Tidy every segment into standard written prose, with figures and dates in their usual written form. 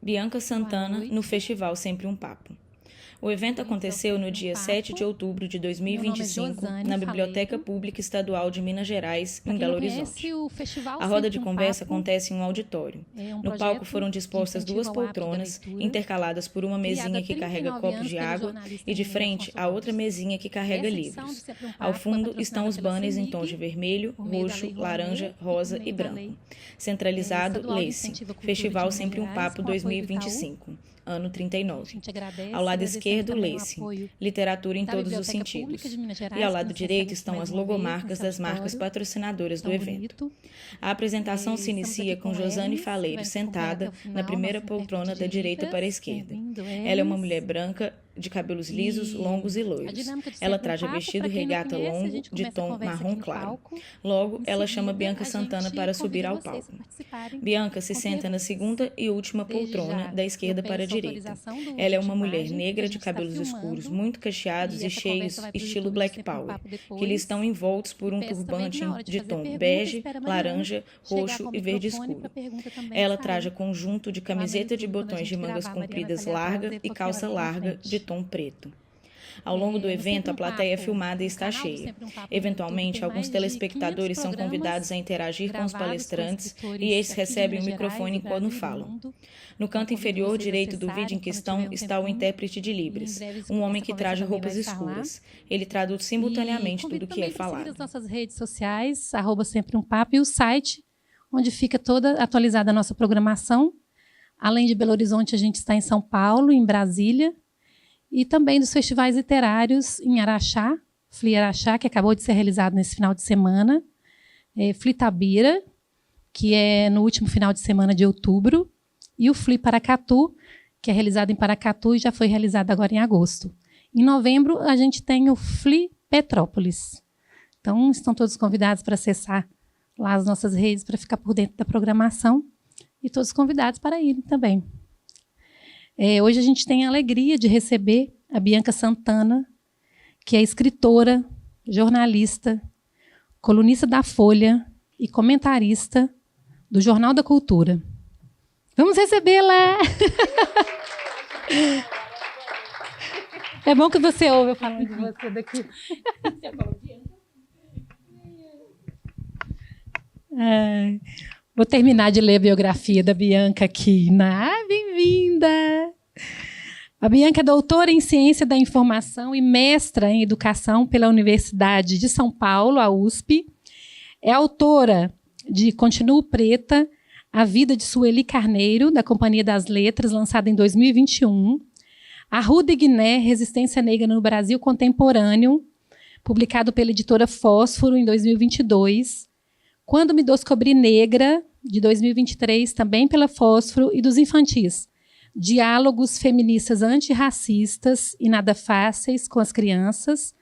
Bianca Santana no Festival Sempre um Papo. O evento aconteceu no dia 7 de outubro de 2025, na Biblioteca Pública Estadual de Minas Gerais, em Belo Horizonte. A roda de conversa acontece em um auditório. No palco foram dispostas 2 poltronas, intercaladas por uma mesinha que carrega copos de água e de frente a outra mesinha que carrega livros. Ao fundo estão os banners em tons de vermelho, roxo, laranja, rosa e branco. Centralizado, lê-se Festival Sempre um Papo 2025. Ano 39. Ao lado esquerdo, lê-se literatura em todos os sentidos. E ao lado direito estão as logomarcas das marcas patrocinadoras do evento. A apresentação se inicia com Josane Faleiro sentada na primeira poltrona da direita para a esquerda. Ela é uma mulher branca, de cabelos lisos, longos e loiros. Ela traja vestido regata longo, de tom marrom claro. Logo, ela chama Bianca Santana para subir ao palco. Bianca se senta na segunda e última poltrona, da esquerda para a direita. Ela é uma mulher negra de cabelos escuros, muito cacheados e cheios, estilo Black Power, que lhe estão envoltos por um turbante de tom bege, laranja, roxo e verde escuro. Ela traja conjunto de camiseta de botões de mangas compridas larga e calça larga de tom preto. Ao longo do evento, a plateia é filmada e está cheia. Eventualmente, alguns telespectadores são convidados a interagir com os palestrantes e estes recebem o microfone quando falam. No canto inferior direito do vídeo em questão está o intérprete de Libras, um homem que traja roupas escuras. Ele traduz simultaneamente tudo o que é falado. As nossas redes sociais, @sempre um papo, e o site, onde fica toda atualizada a nossa programação. Além de Belo Horizonte, a gente está em São Paulo, em Brasília, e também dos festivais literários em Araxá, FLI Araxá, que acabou de ser realizado nesse final de semana, FLI Tabira, que é no último final de semana de outubro, e o FLI Paracatu, que é realizado em Paracatu e já foi realizado agora em agosto. Em novembro, a gente tem o FLI Petrópolis. Então, estão todos convidados para acessar lá as nossas redes para ficar por dentro da programação e todos convidados para irem também. Hoje a gente tem a alegria de receber a Bianca Santana, que é escritora, jornalista, colunista da Folha e comentarista do Jornal da Cultura. Vamos recebê-la! É bom que você ouve eu falando de você daqui. Vou terminar de ler a biografia da Bianca aqui. Bem-vinda! A Bianca é doutora em Ciência da Informação e mestra em Educação pela Universidade de São Paulo, a USP. É autora de Continuo Preta, A Vida de Sueli Carneiro, da Companhia das Letras, lançada em 2021. Arruda e Guiné, Resistência Negra no Brasil Contemporâneo, publicado pela editora Fósforo em 2022. Quando Me Descobri Negra, de 2023, também pela Fósforo, e dos infantis, Diálogos Feministas Antirracistas e Nada Fáceis com as Crianças,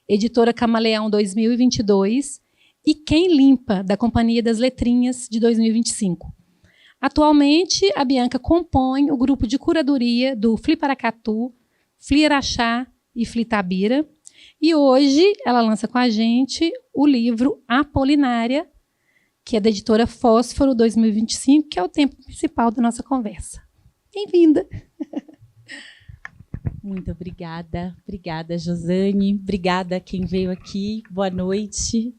editora Camaleão 2022, e Quem Limpa, da Companhia das Letrinhas, de 2025. Atualmente, a Bianca compõe o grupo de curadoria do FLI Paracatu, FLI Araxá e FLI Tabira, e hoje ela lança com a gente o livro Apolinária, que é da editora Fósforo 2025, que é o tempo principal da nossa conversa. Bem-vinda! Muito obrigada. Obrigada, Josane. Obrigada a quem veio aqui. Boa noite.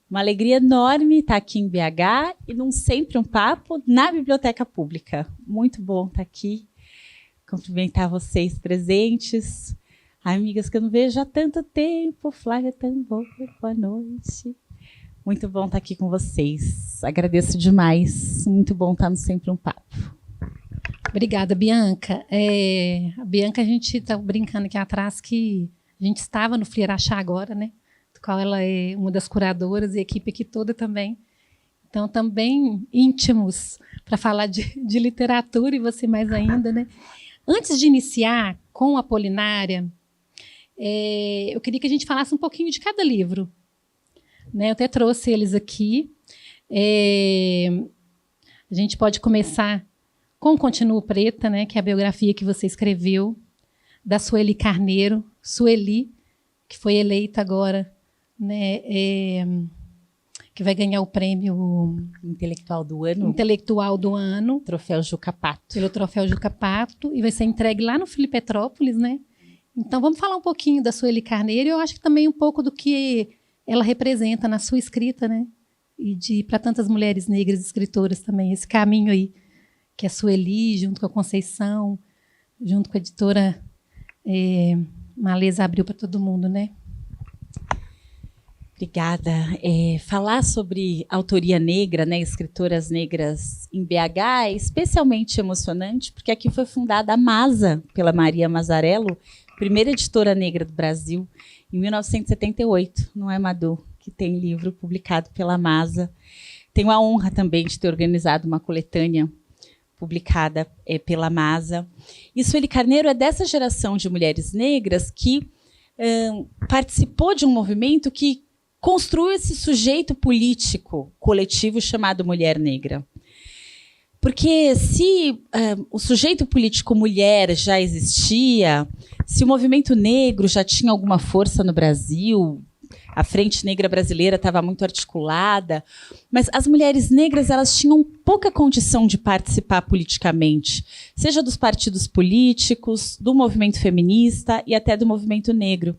Uma alegria enorme estar aqui em BH e num Sempre um Papo na Biblioteca Pública. Muito bom estar aqui. Cumprimentar vocês presentes. Amigas que eu não vejo há tanto tempo. Flávia Tambor, boa noite. Muito bom estar aqui com vocês. Agradeço demais. Muito bom estar no Sempre um Papo. Obrigada, Bianca. A Bianca, a gente está brincando aqui atrás que a gente estava no FLI Araxá agora, né? Do qual ela é uma das curadoras e a equipe aqui toda também. Então, também íntimos para falar de literatura e você mais ainda, né? Antes de iniciar com a Apolinária, eu queria que a gente falasse um pouquinho de cada livro. Eu até trouxe eles aqui. A gente pode começar com Continuo Preta, né, que é a biografia que você escreveu, da Sueli Carneiro. Sueli, que foi eleita agora, né, que vai ganhar o prêmio Intelectual do Ano. Intelectual do Ano. Troféu Juca Pato. Pelo Troféu Juca Pato. E vai ser entregue lá no Felipe Petrópolis, né? Então, vamos falar um pouquinho da Sueli Carneiro. E eu acho que também um pouco do que ela representa na sua escrita, né? E para tantas mulheres negras escritoras também. Esse caminho aí, que a Sueli, junto com a Conceição, junto com a editora Maleza, abriu para todo mundo, né? Obrigada. Falar sobre autoria negra, né, escritoras negras em BH é especialmente emocionante, porque aqui foi fundada a MASA, pela Maria Mazzarello, primeira editora negra do Brasil, em 1978, não é, Madu? Que tem livro publicado pela MASA. Tenho a honra também de ter organizado uma coletânea publicada pela MASA. E Sueli Carneiro é dessa geração de mulheres negras que participou de um movimento que construiu esse sujeito político coletivo chamado Mulher Negra. Porque se o sujeito político mulher já existia, se o movimento negro já tinha alguma força no Brasil, a Frente Negra Brasileira estava muito articulada, mas as mulheres negras elas tinham pouca condição de participar politicamente, seja dos partidos políticos, do movimento feminista e até do movimento negro.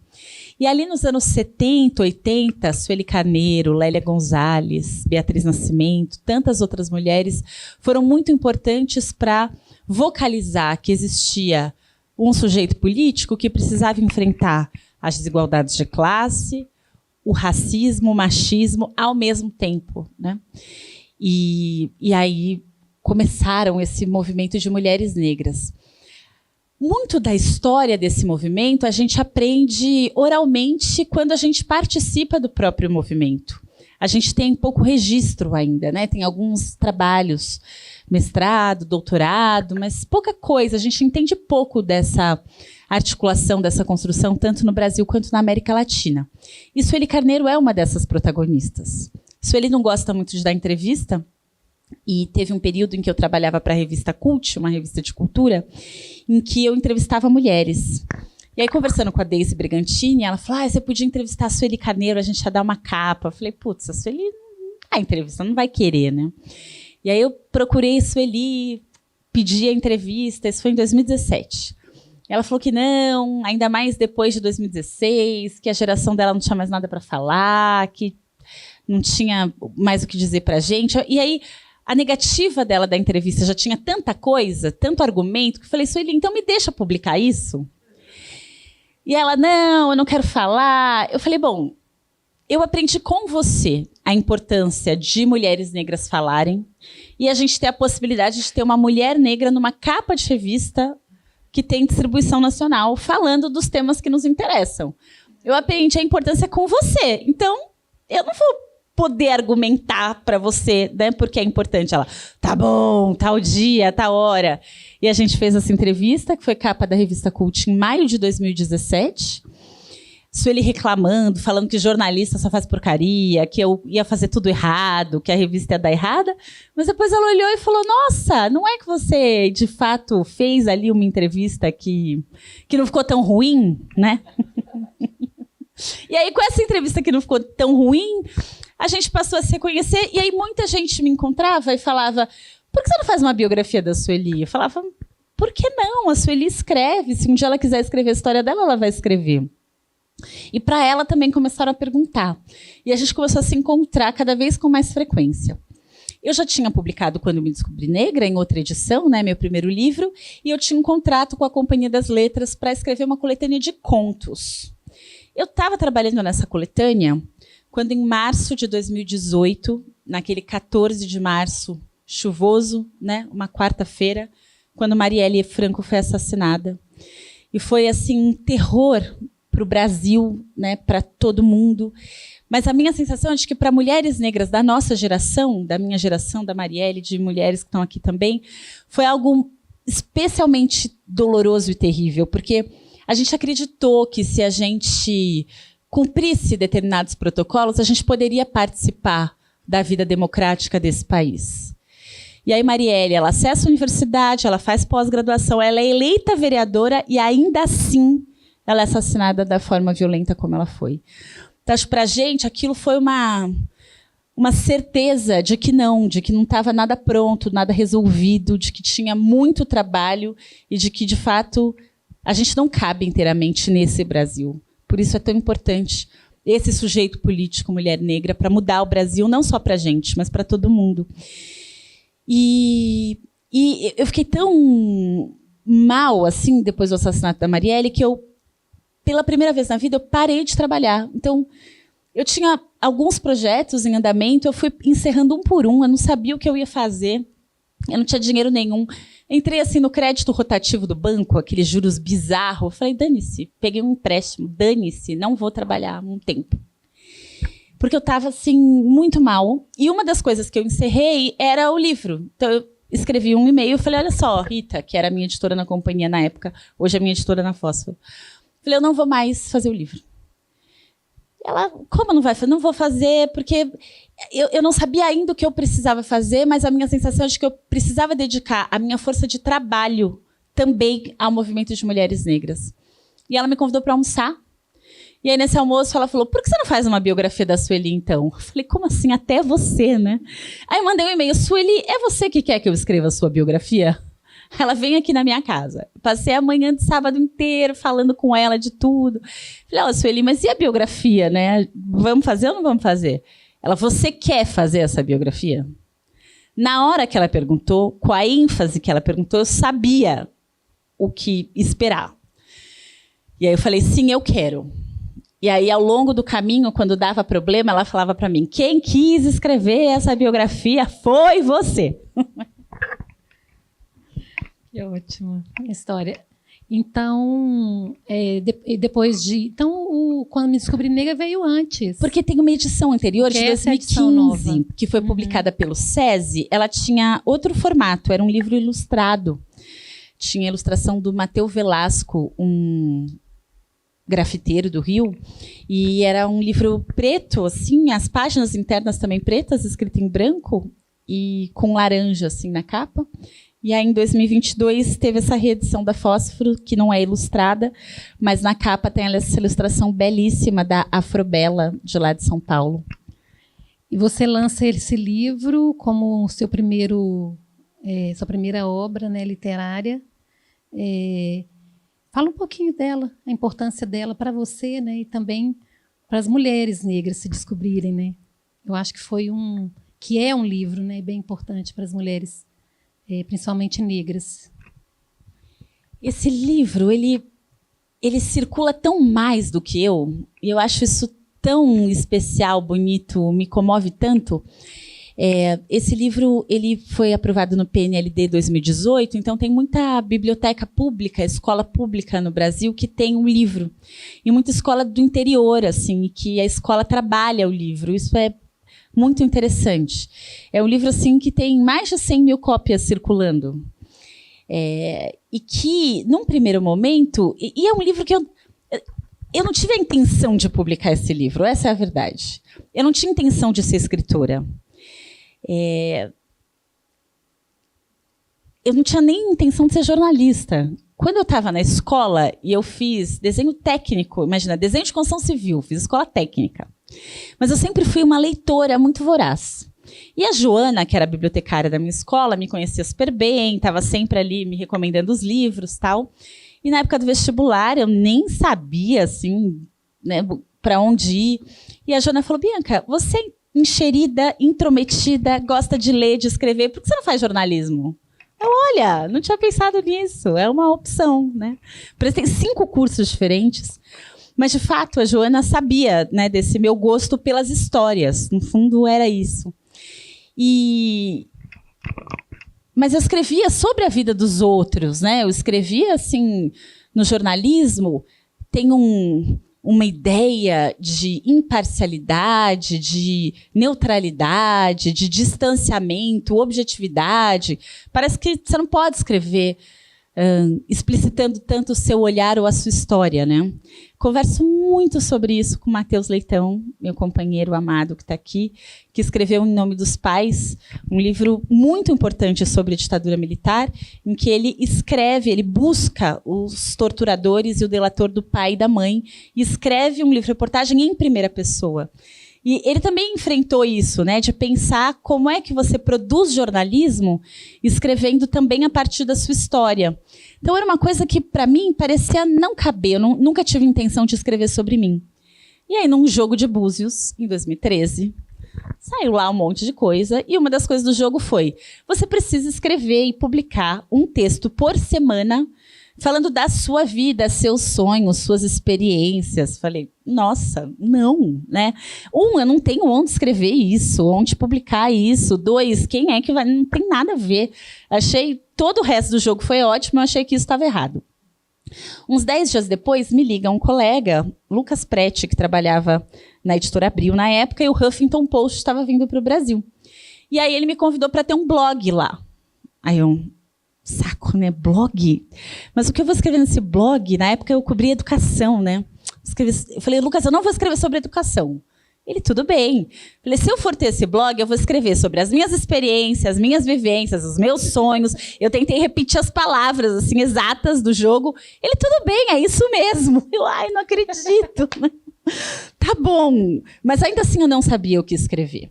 E ali nos anos 70, 80, Sueli Carneiro, Lélia Gonzalez, Beatriz Nascimento, tantas outras mulheres foram muito importantes para vocalizar que existia um sujeito político que precisava enfrentar as desigualdades de classe, o racismo, o machismo ao mesmo tempo, né? E aí começaram esse movimento de mulheres negras. Muito da história desse movimento a gente aprende oralmente quando a gente participa do próprio movimento. A gente tem pouco registro ainda, né? Tem alguns trabalhos, mestrado, doutorado, mas pouca coisa. A gente entende pouco dessa articulação, dessa construção, tanto no Brasil quanto na América Latina. E Sueli Carneiro é uma dessas protagonistas. Sueli não gosta muito de dar entrevista, e teve um período em que eu trabalhava para a revista Cult, uma revista de cultura, em que eu entrevistava mulheres. E aí, conversando com a Deise Brigantini, ela falou, você podia entrevistar a Sueli Carneiro, a gente ia dar uma capa. Eu falei, putz, a Sueli a entrevista não vai querer, né? E aí eu procurei a Sueli, pedi a entrevista, isso foi em 2017. Ela falou que não, ainda mais depois de 2016, que a geração dela não tinha mais nada para falar, que não tinha mais o que dizer para a gente. E aí, a negativa dela da entrevista já tinha tanta coisa, tanto argumento, que eu falei, Sueli, então me deixa publicar isso? E ela, não, eu não quero falar. Eu falei, bom, eu aprendi com você a importância de mulheres negras falarem e a gente ter a possibilidade de ter uma mulher negra numa capa de revista que tem distribuição nacional, falando dos temas que nos interessam. Eu aprendi a importância com você. Então, eu não vou poder argumentar para você, né, porque é importante. Ela, tá bom, tal dia, tal hora. E a gente fez essa entrevista, que foi capa da revista Cult em maio de 2017. Sueli reclamando, falando que jornalista só faz porcaria, que eu ia fazer tudo errado, que a revista ia dar errada. Mas depois ela olhou e falou, nossa, não é que você, de fato, fez ali uma entrevista que não ficou tão ruim, né? E aí, com essa entrevista que não ficou tão ruim, a gente passou a se reconhecer. E aí, muita gente me encontrava e falava, por que você não faz uma biografia da Sueli? Eu falava, por que não? A Sueli escreve. Se um dia ela quiser escrever a história dela, ela vai escrever. E para ela também começaram a perguntar. E a gente começou a se encontrar cada vez com mais frequência. Eu já tinha publicado Quando Me Descobri Negra, em outra edição, né, meu primeiro livro, e eu tinha um contrato com a Companhia das Letras para escrever uma coletânea de contos. Eu estava trabalhando nessa coletânea quando, em março de 2018, naquele 14 de março, chuvoso, né, uma quarta-feira, quando Marielle Franco foi assassinada. E foi assim um terror para o Brasil, né, para todo mundo. Mas a minha sensação é de que para mulheres negras da nossa geração, da minha geração, da Marielle, de mulheres que estão aqui também, foi algo especialmente doloroso e terrível, porque a gente acreditou que se a gente cumprisse determinados protocolos, a gente poderia participar da vida democrática desse país. E aí Marielle, ela acessa a universidade, ela faz pós-graduação, ela é eleita vereadora e ainda assim ela é assassinada da forma violenta como ela foi. Então, para a gente, aquilo foi uma uma certeza de que não estava nada pronto, nada resolvido, de que tinha muito trabalho e de que, de fato, a gente não cabe inteiramente nesse Brasil. Por isso é tão importante esse sujeito político, mulher negra, para mudar o Brasil, não só para a gente, mas para todo mundo. E eu fiquei tão mal, assim, depois do assassinato da Marielle, que eu, pela primeira vez na vida, eu parei de trabalhar. Então, eu tinha alguns projetos em andamento, eu fui encerrando um por um, eu não sabia o que eu ia fazer, eu não tinha dinheiro nenhum. Entrei assim no crédito rotativo do banco, aqueles juros bizarros. Falei, dane-se, peguei um empréstimo, dane-se, não vou trabalhar um tempo. Porque eu estava assim, muito mal. E uma das coisas que eu encerrei era o livro. Então, eu escrevi um e-mail e falei, olha só, Rita, que era a minha editora na companhia na época, hoje é a minha editora na Fósforo. Falei, eu não vou mais fazer o livro. Ela, como não vai fazer? Não vou fazer, porque eu não sabia ainda o que eu precisava fazer, mas a minha sensação é de que eu precisava dedicar a minha força de trabalho também ao movimento de mulheres negras. E ela me convidou para almoçar. E aí, nesse almoço, ela falou, por que você não faz uma biografia da Sueli, então? Eu falei, como assim? Até você, né? Aí eu mandei um e-mail, Sueli, é você que quer que eu escreva a sua biografia? Ela vem aqui na minha casa. Passei a manhã de sábado inteiro falando com ela de tudo. Falei, ó, Sueli, mas e a biografia, né? Vamos fazer ou não vamos fazer? Ela, você quer fazer essa biografia? Na hora que ela perguntou, com a ênfase que ela perguntou, eu sabia o que esperar. E aí eu falei, sim, eu quero. E aí, ao longo do caminho, quando dava problema, ela falava para mim, quem quis escrever essa biografia foi você. Que ótima história. Então, depois de... Então, Quando Me Descobri Negra veio antes. Porque tem uma edição anterior, de 2015, que foi publicada pelo SESI. Ela tinha outro formato, era um livro ilustrado. Tinha a ilustração do Mateu Velasco, um grafiteiro do Rio. E era um livro preto, assim, as páginas internas também pretas, escrito em branco, e com laranja, assim, na capa. E aí, em 2022, teve essa reedição da Fósforo, que não é ilustrada, mas na capa tem essa ilustração belíssima da Afrobela, de lá de São Paulo. E você lança esse livro como sua primeira obra, né, literária. Fala um pouquinho dela, a importância dela para você, né, e também para as mulheres negras se descobrirem, né? Eu acho que é um livro, né, bem importante para as mulheres, principalmente negras. Esse livro, ele circula tão mais do que eu, e eu acho isso tão especial, bonito, me comove tanto. Esse livro ele foi aprovado no PNLD 2018, então tem muita biblioteca pública, escola pública no Brasil que tem um livro. E muita escola do interior, assim, que a escola trabalha o livro. Isso é muito interessante. É um livro assim, que tem mais de 100 mil cópias circulando. E que, num primeiro momento... E é um livro que eu não tive a intenção de publicar esse livro, essa é a verdade. Eu não tinha intenção de ser escritora. Eu não tinha nem intenção de ser jornalista. Quando eu estava na escola e eu fiz desenho técnico, imagina, desenho de construção civil, fiz escola técnica. Mas eu sempre fui uma leitora muito voraz. E a Joana, que era a bibliotecária da minha escola, me conhecia super bem, estava sempre ali me recomendando os livros, tal. E na época do vestibular, eu nem sabia, assim, né, para onde ir. E a Joana falou, Bianca, você é enxerida, intrometida, gosta de ler, de escrever, por que você não faz jornalismo? Olha, não tinha pensado nisso, é uma opção, né? Prestei 5 cursos diferentes, mas, de fato, a Joana sabia, né, desse meu gosto pelas histórias. No fundo, era isso. Mas eu escrevia sobre a vida dos outros, né? Eu escrevia, assim, no jornalismo, tem uma ideia de imparcialidade, de neutralidade, de distanciamento, objetividade. Parece que você não pode escrever explicitando tanto o seu olhar ou a sua história, né? Converso muito sobre isso com o Matheus Leitão, meu companheiro amado que está aqui, que escreveu Em Nome dos Pais, um livro muito importante sobre a ditadura militar, em que ele busca os torturadores e o delator do pai e da mãe, e escreve um livro-reportagem em primeira pessoa. E ele também enfrentou isso, né, de pensar como é que você produz jornalismo escrevendo também a partir da sua história. Então era uma coisa que, para mim, parecia não caber. Eu nunca tive intenção de escrever sobre mim. E aí, num jogo de Búzios, em 2013, saiu lá um monte de coisa. E uma das coisas do jogo foi: você precisa escrever e publicar um texto por semana falando da sua vida, seus sonhos, suas experiências. Falei, nossa, não, né? Eu não tenho onde escrever isso, onde publicar isso. 2, quem é que vai? Não tem nada a ver. Achei, todo o resto do jogo foi ótimo, eu achei que isso estava errado. Uns 10 dias depois, me liga um colega, Lucas Prete, que trabalhava na Editora Abril na época, e o Huffington Post estava vindo para o Brasil. E aí ele me convidou para ter um blog lá. Aí eu... saco, né? Blog? Mas o que eu vou escrever nesse blog? Na época eu cobria educação, né? Eu falei, Lucas, eu não vou escrever sobre educação. Ele, tudo bem. Eu falei, se eu for ter esse blog, eu vou escrever sobre as minhas experiências, as minhas vivências, os meus sonhos. Eu tentei repetir as palavras, assim, exatas do jogo. Ele, tudo bem, é isso mesmo. Eu, não acredito. Tá bom. Mas ainda assim eu não sabia o que escrever.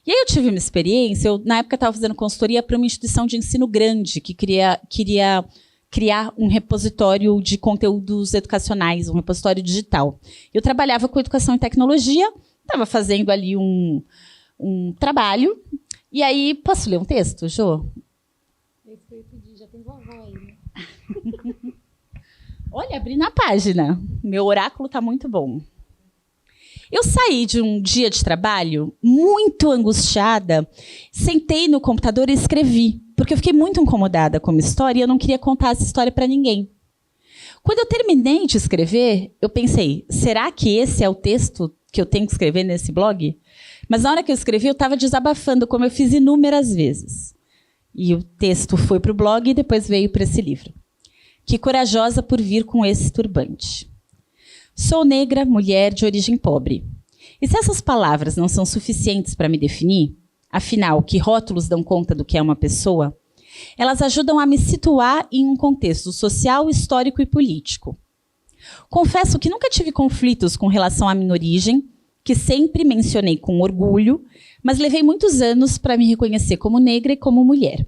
E aí eu tive uma experiência, na época estava fazendo consultoria para uma instituição de ensino grande que queria criar um repositório de conteúdos educacionais, um repositório digital. Eu trabalhava com educação e tecnologia, estava fazendo ali um trabalho, e aí, posso ler um texto, Jô? Esse que eu ia pedir, já tem vovó aí, né? Olha, abri na página, meu oráculo está muito bom. Eu saí de um dia de trabalho muito angustiada, sentei no computador e escrevi, porque eu fiquei muito incomodada com a minha história e eu não queria contar essa história para ninguém. Quando eu terminei de escrever, eu pensei, será que esse é o texto que eu tenho que escrever nesse blog? Mas na hora que eu escrevi, eu estava desabafando, como eu fiz inúmeras vezes. E o texto foi para o blog e depois veio para esse livro. Que corajosa por vir com esse turbante. Sou negra, mulher de origem pobre. E se essas palavras não são suficientes para me definir, afinal, que rótulos dão conta do que é uma pessoa? Elas ajudam a me situar em um contexto social, histórico e político. Confesso que nunca tive conflitos com relação à minha origem, que sempre mencionei com orgulho, mas levei muitos anos para me reconhecer como negra e como mulher.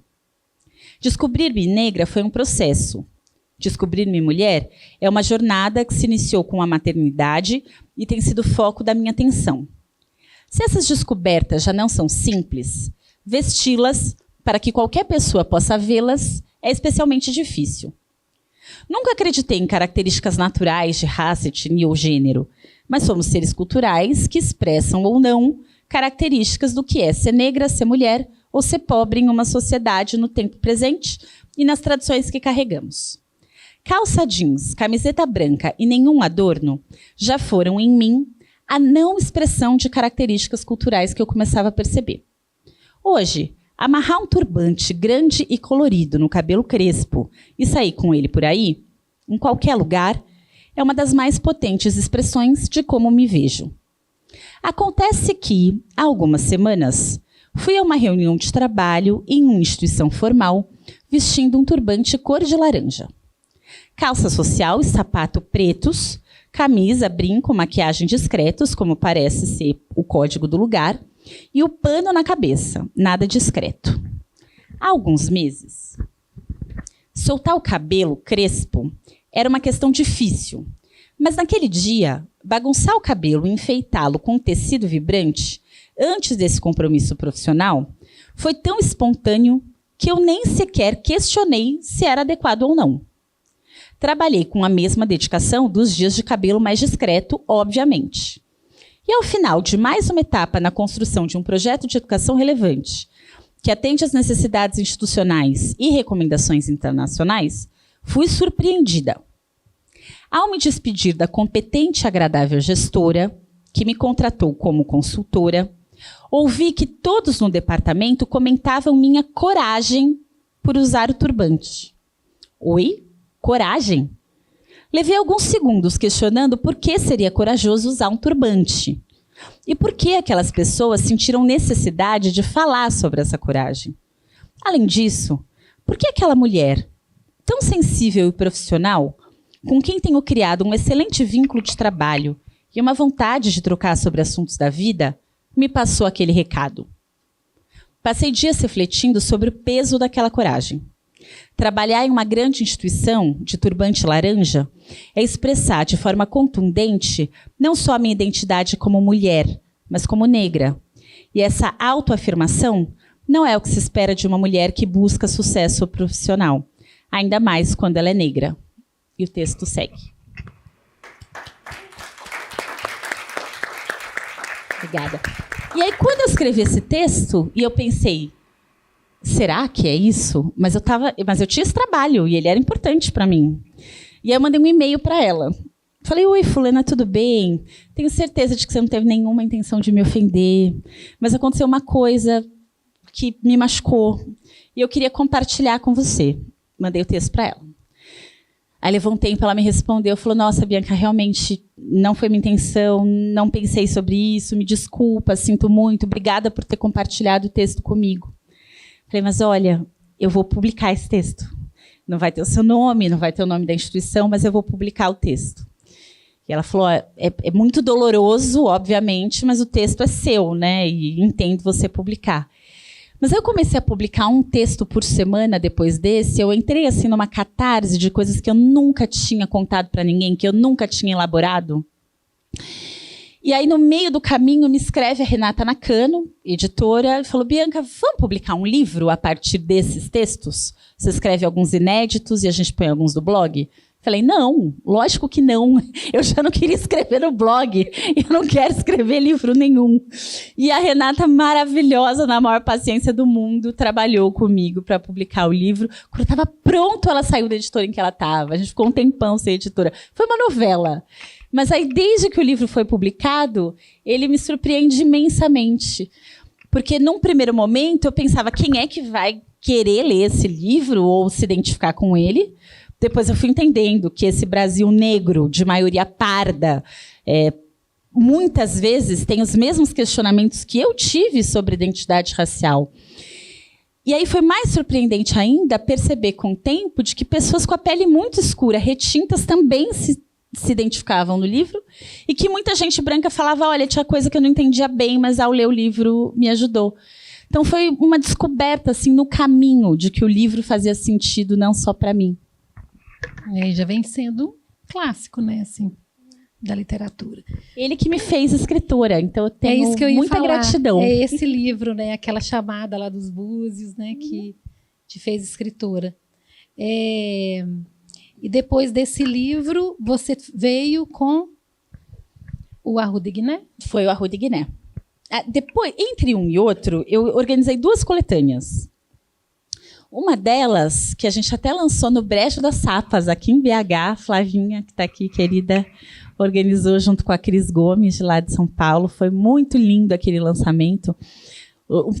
Descobrir-me negra foi um processo. Descobrir-me mulher é uma jornada que se iniciou com a maternidade e tem sido foco da minha atenção. Se essas descobertas já não são simples, vesti-las para que qualquer pessoa possa vê-las é especialmente difícil. Nunca acreditei em características naturais de raça, etnia ou gênero, mas somos seres culturais que expressam ou não características do que é ser negra, ser mulher ou ser pobre em uma sociedade no tempo presente e nas tradições que carregamos. Calça jeans, camiseta branca e nenhum adorno já foram, em mim, a não expressão de características culturais que eu começava a perceber. Hoje, amarrar um turbante grande e colorido no cabelo crespo e sair com ele por aí, em qualquer lugar, é uma das mais potentes expressões de como me vejo. Acontece que, há algumas semanas, fui a uma reunião de trabalho em uma instituição formal vestindo um turbante cor de laranja. Calça social e sapato pretos, camisa, brinco, maquiagem discretos, como parece ser o código do lugar, e o pano na cabeça, nada discreto. Há alguns meses, soltar o cabelo crespo era uma questão difícil, mas naquele dia, bagunçar o cabelo e enfeitá-lo com um tecido vibrante, antes desse compromisso profissional, foi tão espontâneo que eu nem sequer questionei se era adequado ou não. Trabalhei com a mesma dedicação dos dias de cabelo mais discreto, obviamente. E ao final de mais uma etapa na construção de um projeto de educação relevante, que atende às necessidades institucionais e recomendações internacionais, fui surpreendida. Ao me despedir da competente e agradável gestora, que me contratou como consultora, ouvi que todos no departamento comentavam minha coragem por usar o turbante. Oi? Coragem? Levei alguns segundos questionando por que seria corajoso usar um turbante. E por que aquelas pessoas sentiram necessidade de falar sobre essa coragem. Além disso, por que aquela mulher, tão sensível e profissional, com quem tenho criado um excelente vínculo de trabalho e uma vontade de trocar sobre assuntos da vida, me passou aquele recado. Passei dias refletindo sobre o peso daquela coragem. Trabalhar em uma grande instituição de turbante laranja é expressar de forma contundente não só a minha identidade como mulher, mas como negra. E essa autoafirmação não é o que se espera de uma mulher que busca sucesso profissional, ainda mais quando ela é negra. E o texto segue. Obrigada. E aí, quando eu escrevi esse texto, e eu pensei, será que é isso? Mas eu tinha esse trabalho, e ele era importante para mim. E aí eu mandei um e-mail para ela. Falei, oi, fulana, tudo bem? Tenho certeza de que você não teve nenhuma intenção de me ofender, mas aconteceu uma coisa que me machucou, e eu queria compartilhar com você. Mandei o texto para ela. Aí levou um tempo, ela me respondeu, falou, nossa, Bianca, realmente não foi minha intenção, não pensei sobre isso, me desculpa, sinto muito, obrigada por ter compartilhado o texto comigo. Falei, mas olha, eu vou publicar esse texto. Não vai ter o seu nome, não vai ter o nome da instituição, mas eu vou publicar o texto. E ela falou, é muito doloroso, obviamente, mas o texto é seu, né? E entendo você publicar. Mas aí eu comecei a publicar um texto por semana depois desse, eu entrei assim numa catarse de coisas que eu nunca tinha contado para ninguém, que eu nunca tinha elaborado. E aí, no meio do caminho, me escreve a Renata Nakano, editora, e falou, Bianca, vamos publicar um livro a partir desses textos? Você escreve alguns inéditos e a gente põe alguns do blog? Falei, não, lógico que não. Eu já não queria escrever no blog. Eu não quero escrever livro nenhum. E a Renata, maravilhosa, na maior paciência do mundo, trabalhou comigo para publicar o livro. Quando estava pronto, ela saiu da editora em que ela estava. A gente ficou um tempão sem editora. Foi uma novela. Mas aí, desde que o livro foi publicado, ele me surpreende imensamente. Porque, num primeiro momento, eu pensava, quem é que vai querer ler esse livro ou se identificar com ele? Depois eu fui entendendo que esse Brasil negro, de maioria parda, muitas vezes tem os mesmos questionamentos que eu tive sobre identidade racial. E aí foi mais surpreendente ainda perceber com o tempo de que pessoas com a pele muito escura, retintas, também se identificavam no livro, e que muita gente branca falava, olha, tinha coisa que eu não entendia bem, mas ao ler o livro me ajudou. Então foi uma descoberta assim, no caminho de que o livro fazia sentido não só para mim. Já vem sendo um clássico, né, assim, da literatura. Ele que me fez escritora, então eu tenho muita gratidão. É esse livro, né, aquela chamada lá dos Búzios, né, que te fez escritora. E depois desse livro, você veio com o Arruda e Guiné? Foi o Arruda e Guiné. Depois, entre um e outro, eu organizei 2 coletâneas. Uma delas, que a gente até lançou no Brejo das Sapas, aqui em BH, Flavinha, que está aqui, querida, organizou junto com a Cris Gomes, de lá de São Paulo. Foi muito lindo aquele lançamento,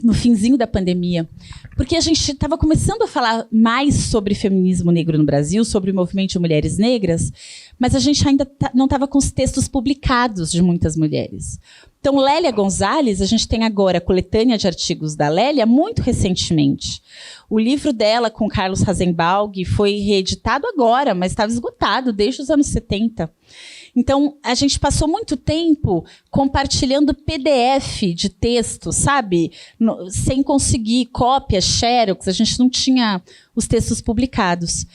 no finzinho da pandemia. Porque a gente estava começando a falar mais sobre feminismo negro no Brasil, sobre o movimento de mulheres negras, mas a gente ainda não estava com os textos publicados de muitas mulheres. Então, Lélia Gonzalez, a gente tem agora a coletânea de artigos da Lélia muito recentemente. O livro dela com Carlos Rasenbalg foi reeditado agora, mas estava esgotado desde os anos 70. Então, a gente passou muito tempo compartilhando PDF de texto, sabe? Sem conseguir cópias, xerox, a gente não tinha os textos publicados.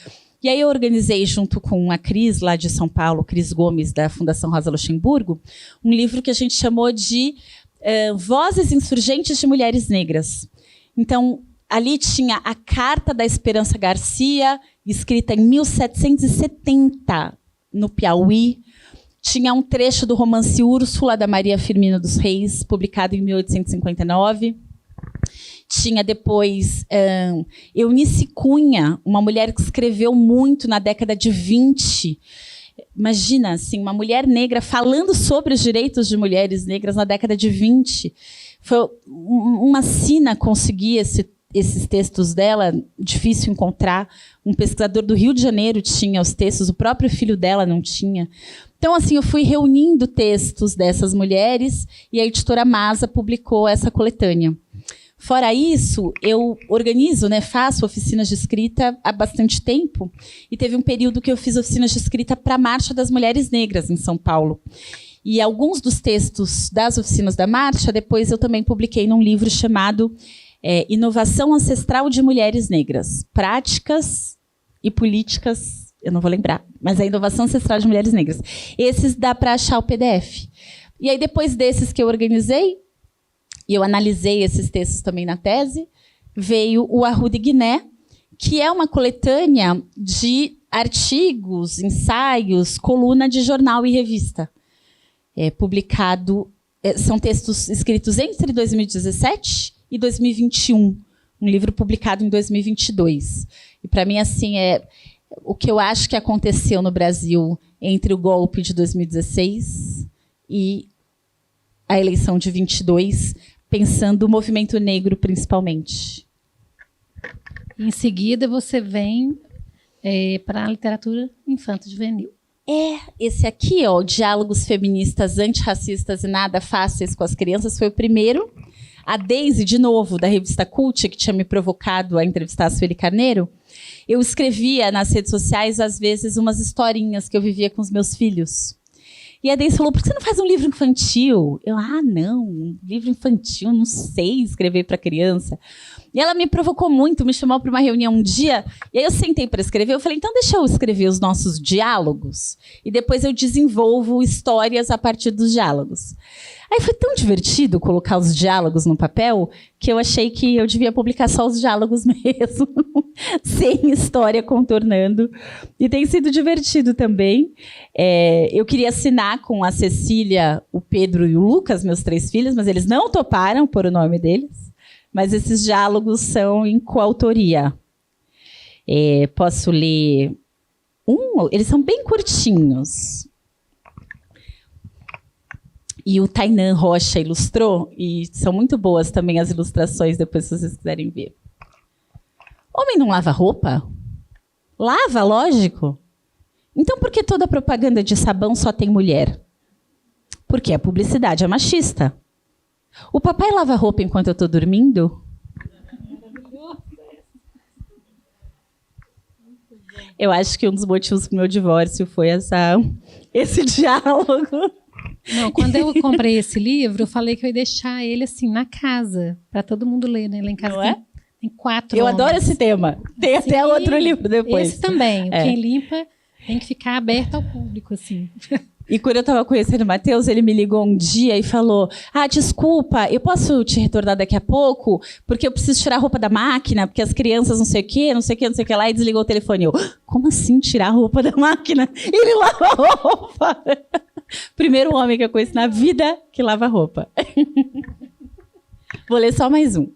E aí eu organizei, junto com a Cris, lá de São Paulo, Cris Gomes, da Fundação Rosa Luxemburgo, um livro que a gente chamou de Vozes Insurgentes de Mulheres Negras. Então, ali tinha a Carta da Esperança Garcia, escrita em 1770, no Piauí. Tinha um trecho do romance Úrsula, da Maria Firmina dos Reis, publicado em 1859. Tinha depois Eunice Cunha, uma mulher que escreveu muito na década de 20. Imagina, assim, uma mulher negra falando sobre os direitos de mulheres negras na década de 20. Foi uma sina conseguir esses textos dela, difícil encontrar. Um pesquisador do Rio de Janeiro tinha os textos, o próprio filho dela não tinha. Então, assim, eu fui reunindo textos dessas mulheres e a editora Masa publicou essa coletânea. Fora isso, eu organizo, né, faço oficinas de escrita há bastante tempo, e teve um período que eu fiz oficinas de escrita para a Marcha das Mulheres Negras em São Paulo. E alguns dos textos das oficinas da marcha, depois eu também publiquei num livro chamado Inovação Ancestral de Mulheres Negras, Práticas e Políticas, eu não vou lembrar, mas é Inovação Ancestral de Mulheres Negras. Esses dá para achar o PDF. E aí, depois desses que eu organizei, e eu analisei esses textos também na tese, veio o Arruda e Guiné, que é uma coletânea de artigos, ensaios, coluna de jornal e revista. Publicado, são textos escritos entre 2017 e 2021, um livro publicado em 2022. E, para mim, assim, o que eu acho que aconteceu no Brasil entre o golpe de 2016 e a eleição de 22, pensando o movimento negro, principalmente. Em seguida, você vem para a literatura infanto-juvenil. Esse aqui, Diálogos Feministas Antirracistas e Nada Fáceis com as Crianças, foi o primeiro. A Daisy, de novo, da revista Cult, que tinha me provocado a entrevistar a Sueli Carneiro, eu escrevia nas redes sociais, às vezes, umas historinhas que eu vivia com os meus filhos. E a Daisy falou, por que você não faz um livro infantil? Eu, não, um livro infantil, não sei escrever para criança. E ela me provocou muito, me chamou para uma reunião um dia, e aí eu sentei para escrever, eu falei, então deixa eu escrever os nossos diálogos, e depois eu desenvolvo histórias a partir dos diálogos. Aí foi tão divertido colocar os diálogos no papel, que eu achei que eu devia publicar só os diálogos mesmo, sem história contornando. E tem sido divertido também. Eu queria assinar com a Cecília, o Pedro e o Lucas, meus 3 filhos, mas eles não toparam pôr o nome deles. Mas esses diálogos são em coautoria. Posso ler eles são bem curtinhos. E o Tainan Rocha ilustrou, e são muito boas também as ilustrações, depois se vocês quiserem ver. Homem não lava roupa? Lava, lógico. Então por que toda propaganda de sabão só tem mulher? Porque a publicidade é machista. O papai lava roupa enquanto eu estou dormindo? Eu acho que um dos motivos do meu divórcio foi esse diálogo. Não, quando eu comprei esse livro, eu falei que eu ia deixar ele assim na casa, para todo mundo ler, né? Lá em casa tem 4 Eu homens. adoro esse tema. Tem até outro livro depois. Esse também. Quem limpa tem que ficar aberto ao público, assim. E quando eu estava conhecendo o Matheus, ele me ligou um dia e falou, desculpa, eu posso te retornar daqui a pouco? Porque eu preciso tirar a roupa da máquina, porque as crianças não sei o quê, não sei o quê, não sei o que lá, e desligou o telefone. Eu, como assim tirar a roupa da máquina? Ele lava a roupa. Primeiro homem que eu conheço na vida que lava roupa. Vou ler só mais um.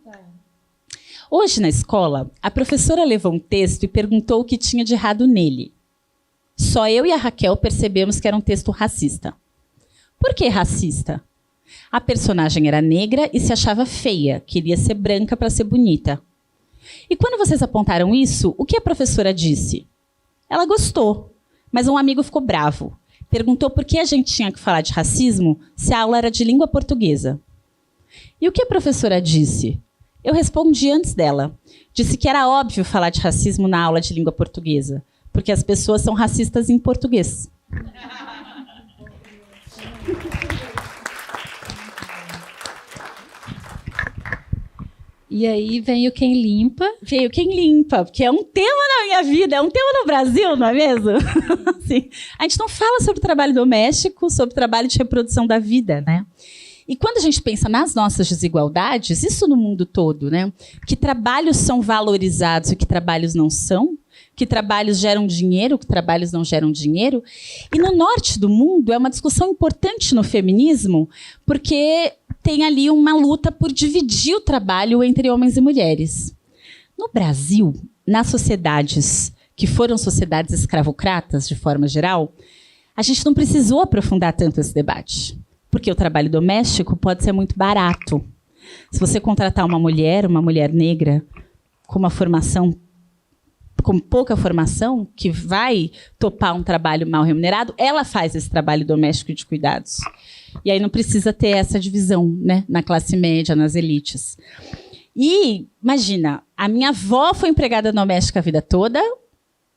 Hoje, na escola, a professora levou um texto e perguntou o que tinha de errado nele. Só eu e a Raquel percebemos que era um texto racista. Por que racista? A personagem era negra e se achava feia, queria ser branca para ser bonita. E quando vocês apontaram isso, o que a professora disse? Ela gostou, mas um amigo ficou bravo. Perguntou por que a gente tinha que falar de racismo se a aula era de língua portuguesa. E o que a professora disse? Eu respondi antes dela. Disse que era óbvio falar de racismo na aula de língua portuguesa, porque as pessoas são racistas em português. E aí veio Quem Limpa. Veio Quem Limpa, porque é um tema na minha vida, é um tema no Brasil, não é mesmo? Assim, a gente não fala sobre trabalho doméstico, sobre trabalho de reprodução da vida, né? E quando a gente pensa nas nossas desigualdades, isso no mundo todo, né? Que trabalhos são valorizados e que trabalhos não são, que trabalhos geram dinheiro, que trabalhos não geram dinheiro. E no norte do mundo é uma discussão importante no feminismo, porque tem ali uma luta por dividir o trabalho entre homens e mulheres. No Brasil, nas sociedades que foram sociedades escravocratas, de forma geral, a gente não precisou aprofundar tanto esse debate, porque o trabalho doméstico pode ser muito barato. Se você contratar uma mulher negra, com uma formação, com pouca formação, que vai topar um trabalho mal remunerado, ela faz esse trabalho doméstico de cuidados. E aí não precisa ter essa divisão, né, na classe média, nas elites. E, imagina, a minha avó foi empregada doméstica a vida toda,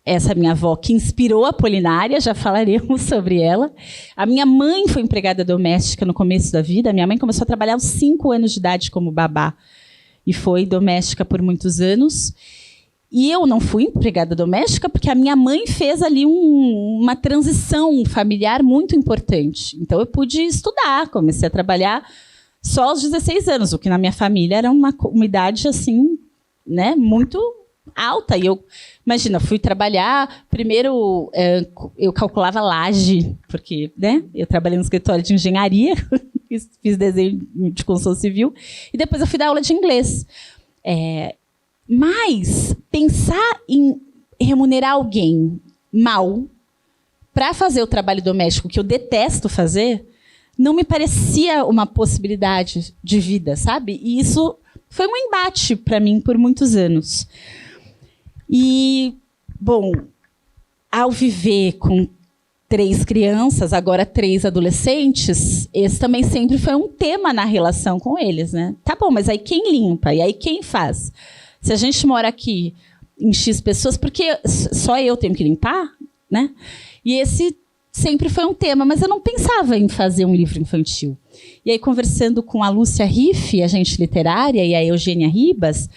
essa minha avó que inspirou a Apolinária, já falaremos sobre ela. A minha mãe foi empregada doméstica no começo da vida. A minha mãe começou a trabalhar aos 5 anos de idade como babá e foi doméstica por muitos anos. E eu não fui empregada doméstica porque a minha mãe fez ali uma transição familiar muito importante. Então, eu pude estudar, comecei a trabalhar só aos 16 anos, o que na minha família era uma idade assim, né, muito alta. E eu, imagina, fui trabalhar, primeiro eu calculava laje, porque, né, eu trabalhei no escritório de engenharia, fiz desenho de construção civil, e depois eu fui dar aula de inglês. Mas pensar em remunerar alguém mal para fazer o trabalho doméstico, que eu detesto fazer, não me parecia uma possibilidade de vida, sabe? E isso foi um embate para mim por muitos anos. E, bom, ao viver com 3 crianças, agora 3 adolescentes, esse também sempre foi um tema na relação com eles, né? Tá bom, mas aí quem limpa? E aí quem faz? Se a gente mora aqui em X pessoas, porque só eu tenho que limpar, né? E esse sempre foi um tema, mas eu não pensava em fazer um livro infantil. E aí, conversando com a Lúcia Riff, agente literária, e a Eugênia Ribas,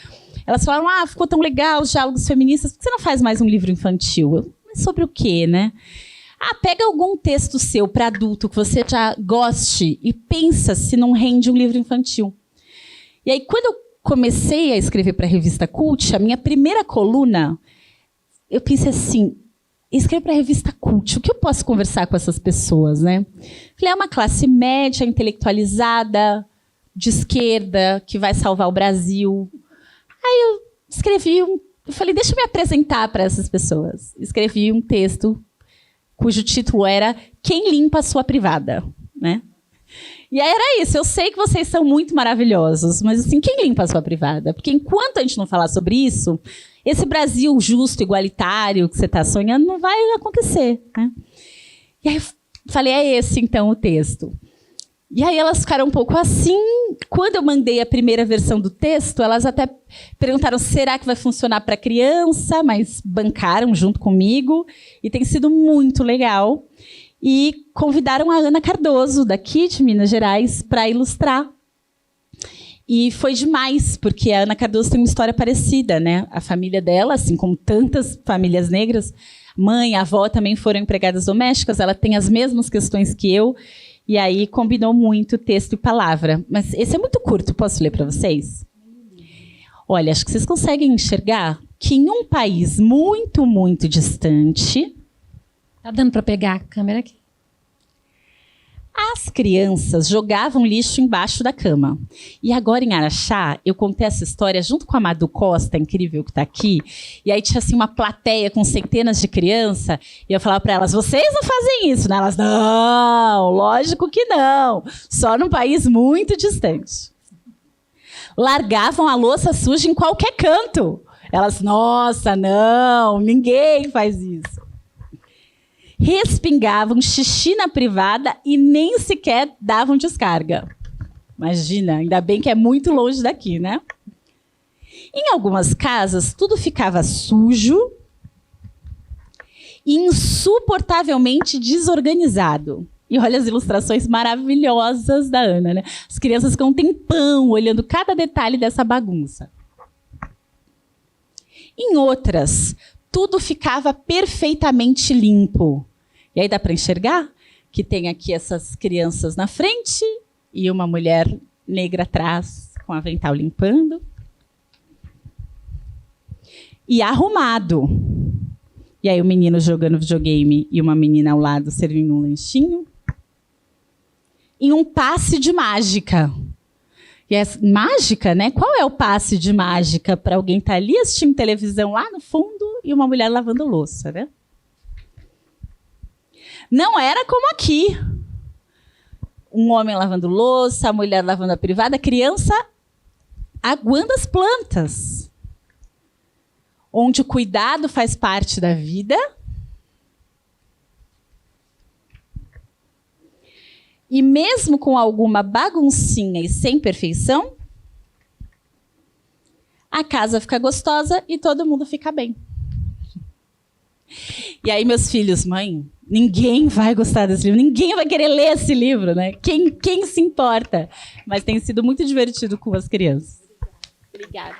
elas falaram, ficou tão legal os diálogos feministas, por que você não faz mais um livro infantil? Mas sobre o quê, né? Pega algum texto seu para adulto que você já goste e pensa se não rende um livro infantil. E aí, quando eu comecei a escrever para a revista Cult, a minha primeira coluna, eu pensei assim, escrever para a revista Cult, o que eu posso conversar com essas pessoas, né? Falei, é uma classe média, intelectualizada, de esquerda, que vai salvar o Brasil. Aí eu escrevi eu falei, deixa eu me apresentar para essas pessoas. Escrevi um texto cujo título era Quem Limpa a Sua Privada, né? E aí era isso, eu sei que vocês são muito maravilhosos, mas assim, quem limpa a sua privada? Porque enquanto a gente não falar sobre isso, esse Brasil justo, igualitário que você está sonhando não vai acontecer, né? E aí eu falei, é esse então o texto. E aí elas ficaram um pouco assim. Quando eu mandei a primeira versão do texto, elas até perguntaram, será que vai funcionar para criança? Mas bancaram junto comigo e tem sido muito legal. E convidaram a Ana Cardoso, daqui de Minas Gerais, para ilustrar. E foi demais, porque a Ana Cardoso tem uma história parecida, né? A família dela, assim como tantas famílias negras, mãe, avó também foram empregadas domésticas, ela tem as mesmas questões que eu, e aí combinou muito texto e palavra. Mas esse é muito curto, posso ler para vocês? Olha, acho que vocês conseguem enxergar que em um país muito, muito distante... Tá dando para pegar a câmera aqui? As crianças jogavam lixo embaixo da cama. E agora em Araxá, eu contei essa história junto com a Madu Costa, incrível, que está aqui. E aí tinha assim, uma plateia com centenas de crianças. E eu falava para elas, vocês não fazem isso, né? Elas, não, lógico que não. Só num país muito distante. Largavam a louça suja em qualquer canto. Elas, nossa, não, ninguém faz isso. Respingavam xixi na privada e nem sequer davam descarga. Imagina, ainda bem que é muito longe daqui, né? Em algumas casas, tudo ficava sujo e insuportavelmente desorganizado. E olha as ilustrações maravilhosas da Ana, né? As crianças ficam um tempão olhando cada detalhe dessa bagunça. Em outras, tudo ficava perfeitamente limpo. E aí dá para enxergar que tem aqui essas crianças na frente e uma mulher negra atrás com avental limpando. E arrumado. E aí o menino jogando videogame e uma menina ao lado servindo um lanchinho. Em um passe de mágica. E é mágica, né? Qual é o passe de mágica para alguém estar ali assistindo televisão lá no fundo e uma mulher lavando louça, né? Não era como aqui. Um homem lavando louça, a mulher lavando a privada, a criança aguando as plantas. Onde o cuidado faz parte da vida. E mesmo com alguma baguncinha e sem perfeição, a casa fica gostosa e todo mundo fica bem. E aí meus filhos, mãe, ninguém vai gostar desse livro, ninguém vai querer ler esse livro, né? Quem se importa? Mas tem sido muito divertido com as crianças. Obrigada.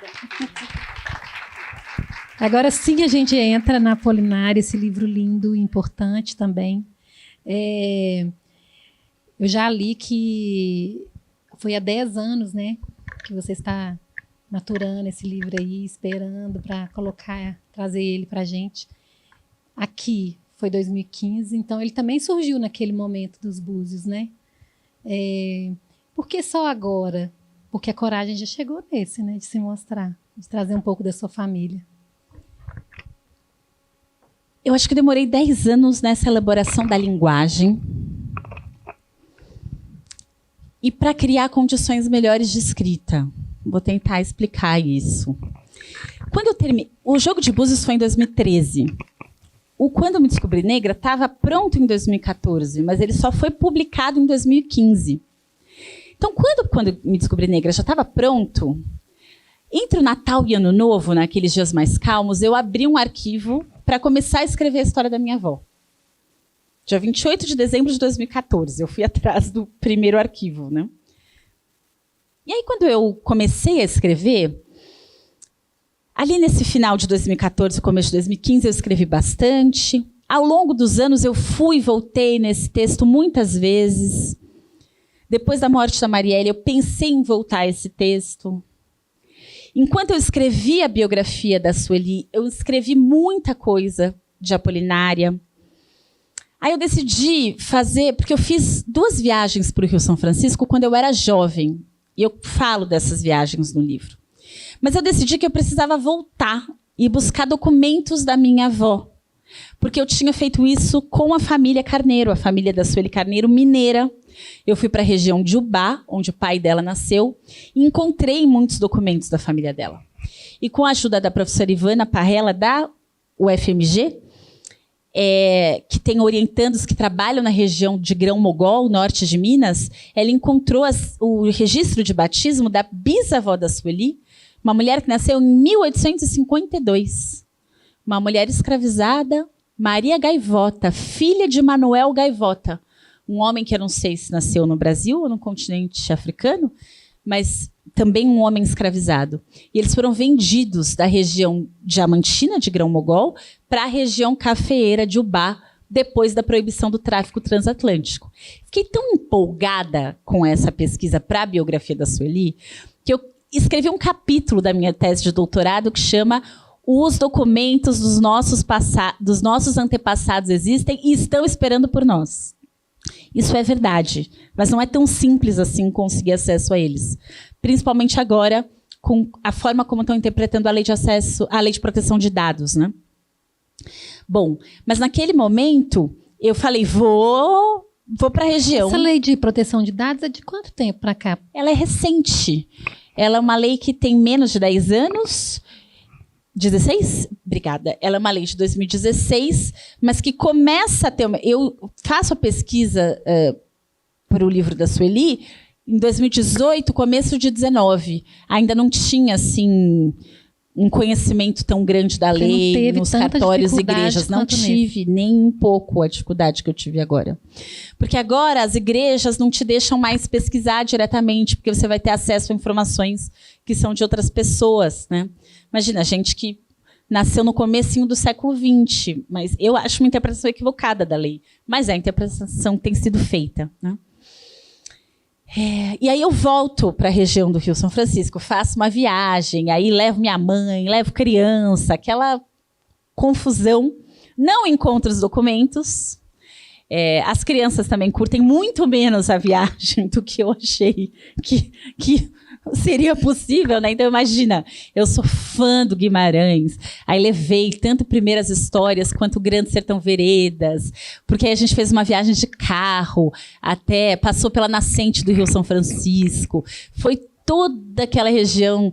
Agora sim a gente entra na Apolinária, esse livro lindo e importante também. Eu já li que foi há 10 anos, né, que você está maturando esse livro aí, esperando para trazer ele para a gente. Aqui foi 2015, então ele também surgiu naquele momento dos Búzios, né? Por que só agora? Porque a coragem já chegou nesse, né, de se mostrar, de trazer um pouco da sua família. Eu acho que demorei 10 anos nessa elaboração da linguagem e para criar condições melhores de escrita. Vou tentar explicar isso. Quando eu terminei, o Jogo de Búzios foi em 2013. O Quando Eu Me Descobri Negra estava pronto em 2014, mas ele só foi publicado em 2015. Então, quando Eu Me Descobri Negra já estava pronto, entre o Natal e Ano Novo, naqueles dias mais calmos, eu abri um arquivo para começar a escrever a história da minha avó. Dia 28 de dezembro de 2014, eu fui atrás do primeiro arquivo, né? E aí, quando eu comecei a escrever, ali nesse final de 2014, começo de 2015, eu escrevi bastante. Ao longo dos anos, eu fui e voltei nesse texto muitas vezes. Depois da morte da Marielle, eu pensei em voltar a esse texto. Enquanto eu escrevi a biografia da Sueli, eu escrevi muita coisa de Apolinária. Aí eu decidi fazer, porque eu fiz 2 viagens para o Rio São Francisco quando eu era jovem. E eu falo dessas viagens no livro. Mas eu decidi que eu precisava voltar e buscar documentos da minha avó. Porque eu tinha feito isso com a família Carneiro, a família da Sueli Carneiro, mineira. Eu fui para a região de Ubá, onde o pai dela nasceu, e encontrei muitos documentos da família dela. E com a ajuda da professora Ivana Parrella, da UFMG, que tem orientandos que trabalham na região de Grão-Mogol, norte de Minas, ela encontrou o registro de batismo da bisavó da Sueli, uma mulher que nasceu em 1852. Uma mulher escravizada, Maria Gaivota, filha de Manuel Gaivota, um homem que eu não sei se nasceu no Brasil ou no continente africano, mas também um homem escravizado. E eles foram vendidos da região diamantina de Grão-Mogol para a região cafeeira de Ubá, depois da proibição do tráfico transatlântico. Fiquei tão empolgada com essa pesquisa para a biografia da Sueli, que eu escrevi um capítulo da minha tese de doutorado que chama Os documentos dos nossos antepassados existem e estão esperando por nós. Isso é verdade, mas não é tão simples assim conseguir acesso a eles. Principalmente agora, com a forma como estão interpretando a lei de acesso, a lei de proteção de dados, né? Bom, mas naquele momento, eu falei, vou para a região. Essa lei de proteção de dados é de quanto tempo para cá? Ela é recente. Ela é uma lei que tem menos de 10 anos. 16? Obrigada. Ela é uma lei de 2016, mas que começa a ter... Eu faço a pesquisa para o livro da Sueli em 2018, começo de 19. Ainda não tinha, assim, um conhecimento tão grande da lei nos cartórios e igrejas. Não tive nem um pouco a dificuldade que eu tive agora. Porque agora as igrejas não te deixam mais pesquisar diretamente, porque você vai ter acesso a informações que são de outras pessoas, né? Imagina, gente que nasceu no comecinho do século XX, mas eu acho uma interpretação equivocada da lei. Mas é a interpretação que tem sido feita, né? E aí eu volto para a região do Rio São Francisco, faço uma viagem, aí levo minha mãe, levo criança, aquela confusão. Não encontro os documentos. As crianças também curtem muito menos a viagem do que eu achei que seria possível, né? Então, imagina, eu sou fã do Guimarães, aí levei tanto Primeiras Histórias quanto Grande Sertão Veredas, porque aí a gente fez uma viagem de carro, até passou pela nascente do Rio São Francisco, foi toda aquela região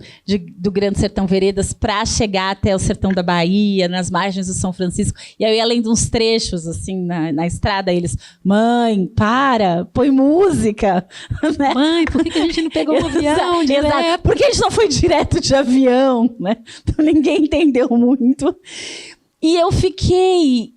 do Grande Sertão Veredas para chegar até o sertão da Bahia, nas margens do São Francisco. E aí, além de uns trechos, assim, na estrada, eles... Mãe, põe música. Né? Mãe, por que a gente não pegou um avião direto? Exato. Por que a gente não foi direto de avião? Né? Então, ninguém entendeu muito. E eu fiquei...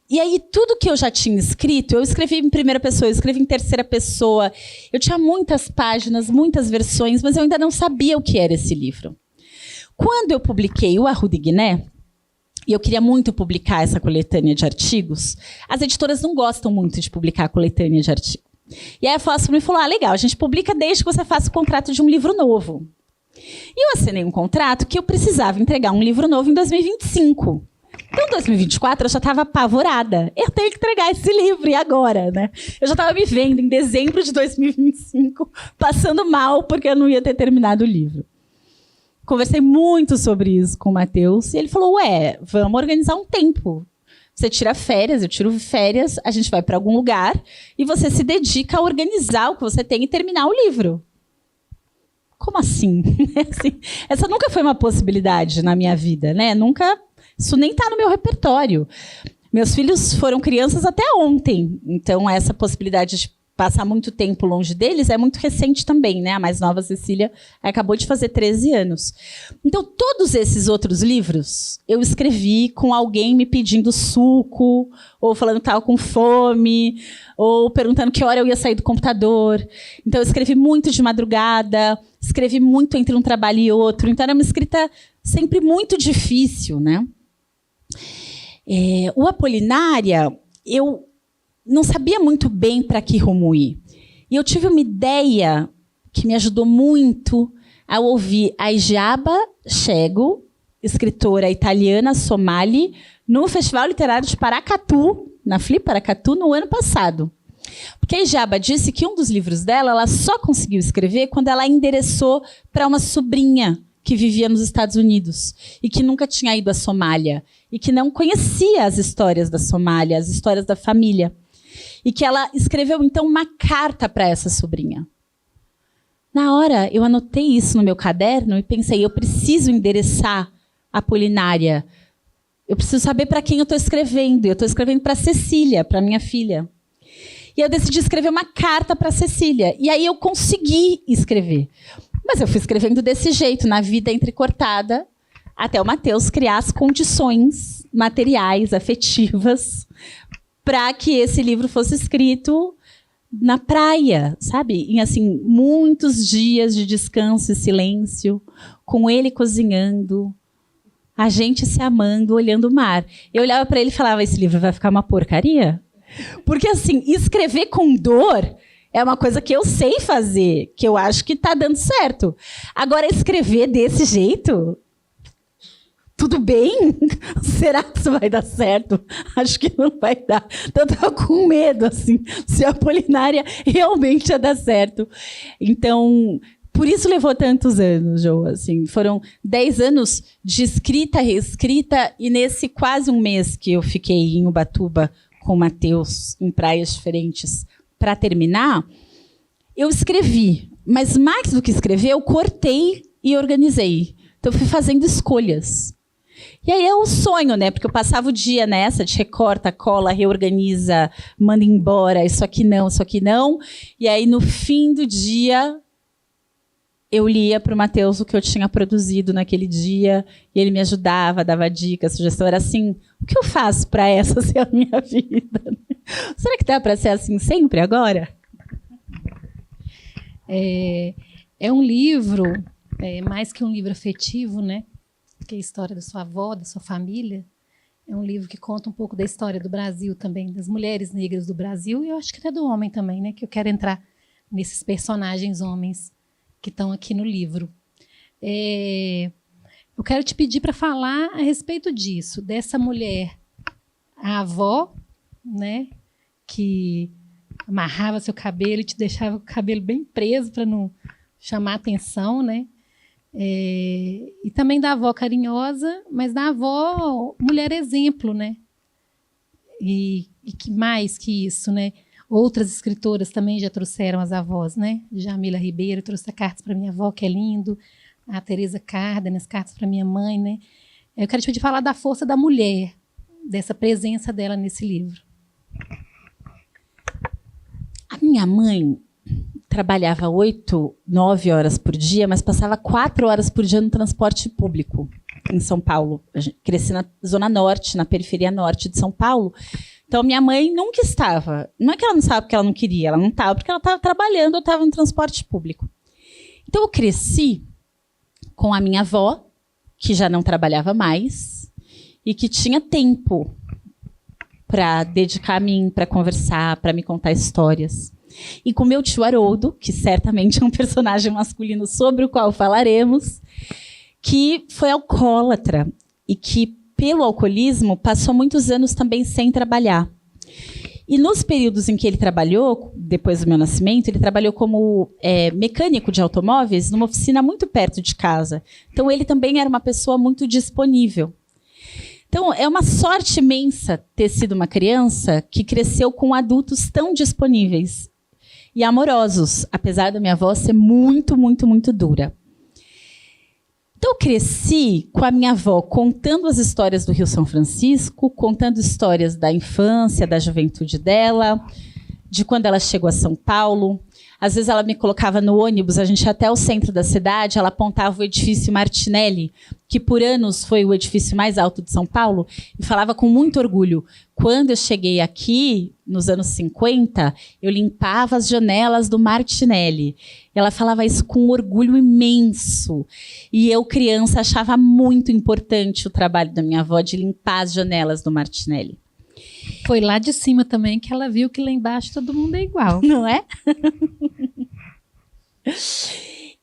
E aí, tudo que eu já tinha escrito, eu escrevi em primeira pessoa, eu escrevi em terceira pessoa. Eu tinha muitas páginas, muitas versões, mas eu ainda não sabia o que era esse livro. Quando eu publiquei o Arruda e Guiné, e eu queria muito publicar essa coletânea de artigos, as editoras não gostam muito de publicar a coletânea de artigos. E aí a Fósforo me falou, legal, a gente publica desde que você faça o contrato de um livro novo. E eu assinei um contrato que eu precisava entregar um livro novo em 2025. Então, em 2024, eu já estava apavorada. Eu tenho que entregar esse livro, e agora, né? Eu já estava me vendo em dezembro de 2025, passando mal porque eu não ia ter terminado o livro. Conversei muito sobre isso com o Matheus, e ele falou, vamos organizar um tempo. Você tira férias, eu tiro férias, a gente vai para algum lugar, e você se dedica a organizar o que você tem e terminar o livro. Como assim? Essa nunca foi uma possibilidade na minha vida, né? Isso nem está no meu repertório. Meus filhos foram crianças até ontem, então essa possibilidade de passar muito tempo longe deles é muito recente também, né? A mais nova, Cecília, acabou de fazer 13 anos. Então, todos esses outros livros eu escrevi com alguém me pedindo suco, ou falando que estava com fome, ou perguntando que hora eu ia sair do computador. Então, eu escrevi muito de madrugada, escrevi muito entre um trabalho e outro. Então, era uma escrita sempre muito difícil, né? O Apolinária, eu não sabia muito bem para que rumo ir. E eu tive uma ideia que me ajudou muito a ouvir a Ijaba Chego, escritora italiana somali, no Festival Literário de Paracatu, na Flip Paracatu, no ano passado. Porque a Ijaba disse que um dos livros dela, ela só conseguiu escrever quando ela endereçou para uma sobrinha que vivia nos Estados Unidos e que nunca tinha ido à Somália e que não conhecia as histórias da Somália, as histórias da família. E que ela escreveu, então, uma carta para essa sobrinha. Na hora, eu anotei isso no meu caderno e pensei, eu preciso endereçar a Apolinária. Eu preciso saber para quem eu estou escrevendo. Eu estou escrevendo para Cecília, para minha filha. E eu decidi escrever uma carta para Cecília. E aí eu consegui escrever. Mas eu fui escrevendo desse jeito, na vida entrecortada, até o Matheus criar as condições materiais, afetivas, para que esse livro fosse escrito na praia, sabe? Em, assim, muitos dias de descanso e silêncio, com ele cozinhando, a gente se amando, olhando o mar. Eu olhava para ele e falava, esse livro vai ficar uma porcaria? Porque, assim, escrever com dor é uma coisa que eu sei fazer, que eu acho que está dando certo. Agora, escrever desse jeito, tudo bem? Será que isso vai dar certo? Acho que não vai dar. Então, eu estava com medo, assim, se a Apolinária realmente ia dar certo. Então, por isso levou tantos anos, Jo. Assim, foram 10 anos de escrita, reescrita, e nesse quase um mês que eu fiquei em Ubatuba com o Matheus, em praias diferentes, para terminar, eu escrevi. Mas mais do que escrever, eu cortei e organizei. Então, eu fui fazendo escolhas. E aí é o sonho, né? Porque eu passava o dia nessa, de recorta, cola, reorganiza, manda embora, isso aqui não, isso aqui não. E aí, no fim do dia, eu lia para o Matheus o que eu tinha produzido naquele dia, e ele me ajudava, dava dicas, sugestão. Era assim, o que eu faço para essa ser a minha vida? Será que dá para ser assim sempre agora? É um livro, mais que um livro afetivo, né? Que é a história da sua avó, da sua família. É um livro que conta um pouco da história do Brasil também, das mulheres negras do Brasil, e eu acho que até do homem também, né? Que eu quero entrar nesses personagens homens que estão aqui no livro. Eu quero te pedir para falar a respeito disso, dessa mulher, a avó, né? Que amarrava seu cabelo e te deixava com o cabelo bem preso para não chamar atenção, né? E também da avó carinhosa, mas da avó mulher exemplo, né? E que mais que isso, né? Outras escritoras também já trouxeram as avós, né? Jamila Ribeiro trouxe cartas para minha avó, que é lindo. A Teresa Cárdenas, cartas para minha mãe, né? Eu quero te pedir falar da força da mulher, dessa presença dela nesse livro. A minha mãe trabalhava 8, 9 horas por dia, mas passava 4 horas por dia no transporte público. em São Paulo. Cresci na Zona Norte, na periferia norte de São Paulo. Então, minha mãe nunca estava. Não é que ela não estava porque ela não queria, ela não estava porque ela estava trabalhando ou estava no transporte público. Então, eu cresci com a minha avó, que já não trabalhava mais, e que tinha tempo para dedicar a mim, para conversar, para me contar histórias. E com meu tio Haroldo, que certamente é um personagem masculino sobre o qual falaremos, que foi alcoólatra e que, pelo alcoolismo, passou muitos anos também sem trabalhar. E nos períodos em que ele trabalhou, depois do meu nascimento, ele trabalhou como mecânico de automóveis numa oficina muito perto de casa. Então, ele também era uma pessoa muito disponível. Então, é uma sorte imensa ter sido uma criança que cresceu com adultos tão disponíveis e amorosos, apesar da minha avó ser muito, muito, muito dura. Então, eu cresci com a minha avó contando as histórias do Rio São Francisco, contando histórias da infância, da juventude dela, de quando ela chegou a São Paulo. Às vezes ela me colocava no ônibus, a gente ia até o centro da cidade, ela apontava o edifício Martinelli, que por anos foi o edifício mais alto de São Paulo, e falava com muito orgulho: quando eu cheguei aqui, nos anos 50, eu limpava as janelas do Martinelli. Ela falava isso com orgulho imenso. E eu, criança, achava muito importante o trabalho da minha avó de limpar as janelas do Martinelli. Foi lá de cima também que ela viu que lá embaixo todo mundo é igual. Não é?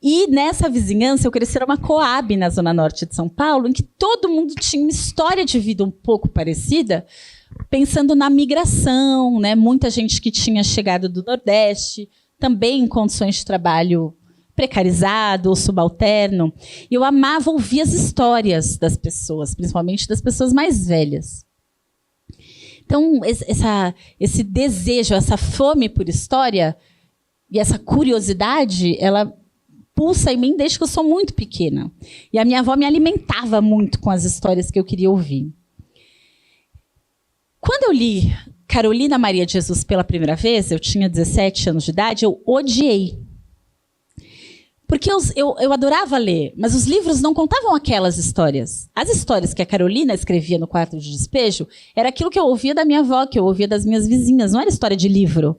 E nessa vizinhança eu cresci numa Coab na Zona Norte de São Paulo, em que todo mundo tinha uma história de vida um pouco parecida, pensando na migração, né? Muita gente que tinha chegado do Nordeste, também em condições de trabalho precarizado ou subalterno. E eu amava ouvir as histórias das pessoas, principalmente das pessoas mais velhas. Então, esse desejo, essa fome por história e essa curiosidade, ela pulsa em mim desde que eu sou muito pequena. E a minha avó me alimentava muito com as histórias que eu queria ouvir. Quando eu li Carolina Maria de Jesus pela primeira vez, eu tinha 17 anos de idade, eu odiei. Porque eu adorava ler, mas os livros não contavam aquelas histórias. As histórias que a Carolina escrevia no quarto de despejo era aquilo que eu ouvia da minha avó, que eu ouvia das minhas vizinhas, não era história de livro.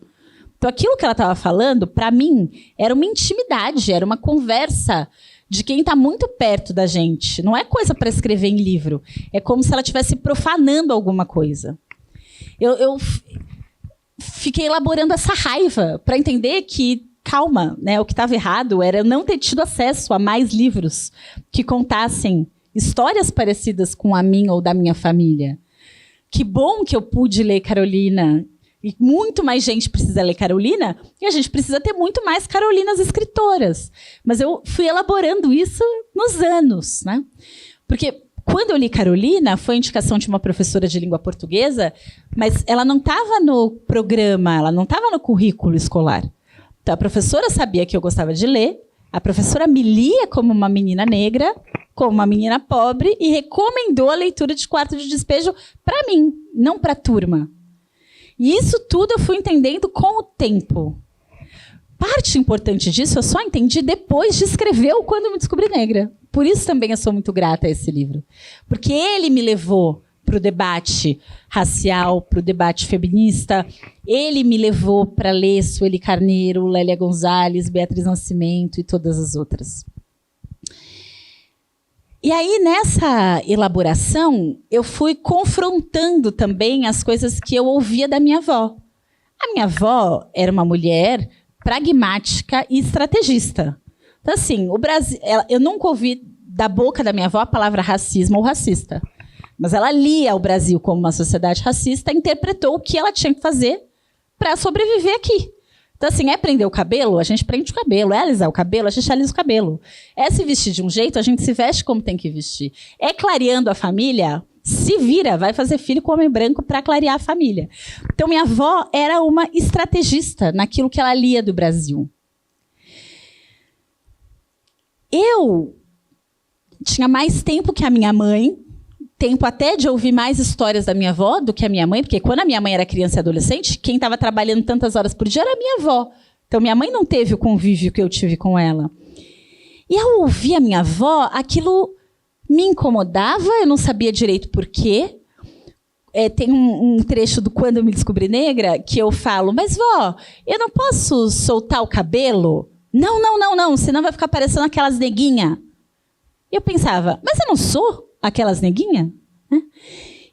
Então, aquilo que ela estava falando, para mim, era uma intimidade, era uma conversa de quem está muito perto da gente. Não é coisa para escrever em livro. É como se ela estivesse profanando alguma coisa. Eu fiquei elaborando essa raiva para entender que, calma, né, o que estava errado era eu não ter tido acesso a mais livros que contassem histórias parecidas com a minha ou da minha família. Que bom que eu pude ler Carolina. E muito mais gente precisa ler Carolina, e a gente precisa ter muito mais Carolinas escritoras. Mas eu fui elaborando isso nos anos, né? Porque quando eu li Carolina, foi indicação de uma professora de língua portuguesa, mas ela não estava no programa, ela não estava no currículo escolar. Então, a professora sabia que eu gostava de ler, a professora me lia como uma menina negra, como uma menina pobre, e recomendou a leitura de Quarto de Despejo para mim, não para a turma. E isso tudo eu fui entendendo com o tempo. Parte importante disso eu só entendi depois de escrever o Quando Me Descobri Negra. Por isso também eu sou muito grata a esse livro. Porque ele me levou para o debate racial, para o debate feminista. Ele me levou para ler Sueli Carneiro, Lélia Gonzalez, Beatriz Nascimento e todas as outras. E aí, nessa elaboração, eu fui confrontando também as coisas que eu ouvia da minha avó. A minha avó era uma mulher pragmática e estrategista. Então, assim, o Brasil, eu nunca ouvi da boca da minha avó a palavra racismo ou racista. Mas ela lia o Brasil como uma sociedade racista e interpretou o que ela tinha que fazer para sobreviver aqui. Então, assim, é prender o cabelo? A gente prende o cabelo. É alisar o cabelo? A gente alisa o cabelo. É se vestir de um jeito? A gente se veste como tem que vestir. É clareando a família? Se vira, vai fazer filho com homem branco para clarear a família. Então, minha avó era uma estrategista naquilo que ela lia do Brasil. Eu tinha mais tempo que a minha mãe, tempo até de ouvir mais histórias da minha avó do que a minha mãe, porque quando a minha mãe era criança e adolescente, quem estava trabalhando tantas horas por dia era a minha avó. Então, minha mãe não teve o convívio que eu tive com ela. E ao ouvir a minha avó, aquilo me incomodava, eu não sabia direito por quê. Tem um trecho do Quando Eu Me Descobri Negra que eu falo, mas vó, eu não posso soltar o cabelo? Não, senão vai ficar parecendo aquelas neguinhas. E eu pensava, mas eu não sou aquelas neguinhas?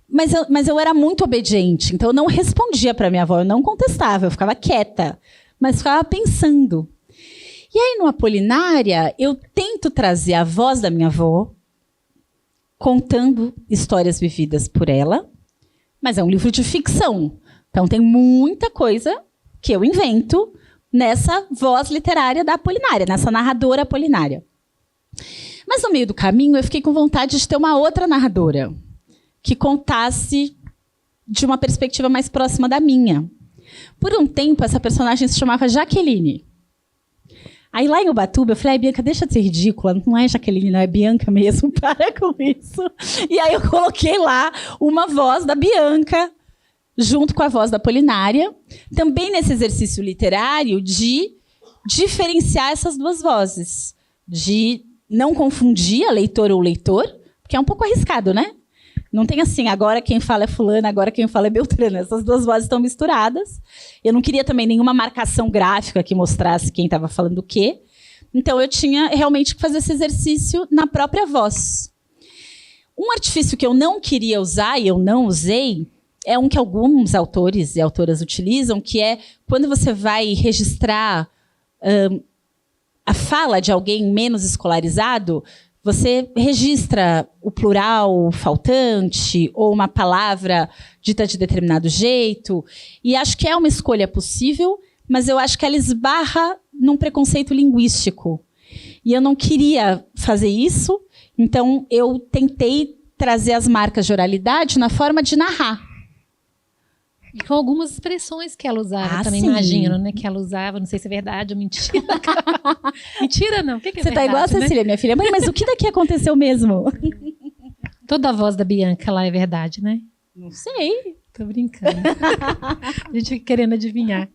Mas eu era muito obediente, então eu não respondia para minha avó, eu não contestava, eu ficava quieta, mas ficava pensando. E aí, no Apolinária, eu tento trazer a voz da minha avó, contando histórias vividas por ela, mas é um livro de ficção. Então, tem muita coisa que eu invento nessa voz literária da Apolinária, nessa narradora Apolinária. Mas, no meio do caminho, eu fiquei com vontade de ter uma outra narradora que contasse de uma perspectiva mais próxima da minha. Por um tempo, essa personagem se chamava Jaqueline. Aí, lá em Ubatuba, eu falei, Bianca, deixa de ser ridícula, não é Jaqueline, não é Bianca mesmo, para com isso. E aí eu coloquei lá uma voz da Bianca, junto com a voz da Apolinária, também nesse exercício literário de diferenciar essas duas vozes, de não confundir a leitora ou leitor, porque é um pouco arriscado, né? Não tem assim, agora quem fala é fulana, agora quem fala é beltrana. Essas duas vozes estão misturadas. Eu não queria também nenhuma marcação gráfica que mostrasse quem estava falando o quê. Então, eu tinha realmente que fazer esse exercício na própria voz. Um artifício que eu não queria usar, e eu não usei, é um que alguns autores e autoras utilizam, que é quando você vai registrar a fala de alguém menos escolarizado, você registra o plural faltante ou uma palavra dita de determinado jeito. E acho que é uma escolha possível, mas eu acho que ela esbarra num preconceito linguístico. E eu não queria fazer isso, então eu tentei trazer as marcas de oralidade na forma de narrar. E com algumas expressões que ela usava também, sim. Imagino, né? Que ela usava, não sei se é verdade ou mentira. Mentira, não. O que é você verdade, tá igual a Cecília, né? Minha filha. Mãe, mas o que daqui aconteceu mesmo? Toda a voz da Bianca lá é verdade, né? Não sei. Tô brincando. A gente fica querendo adivinhar.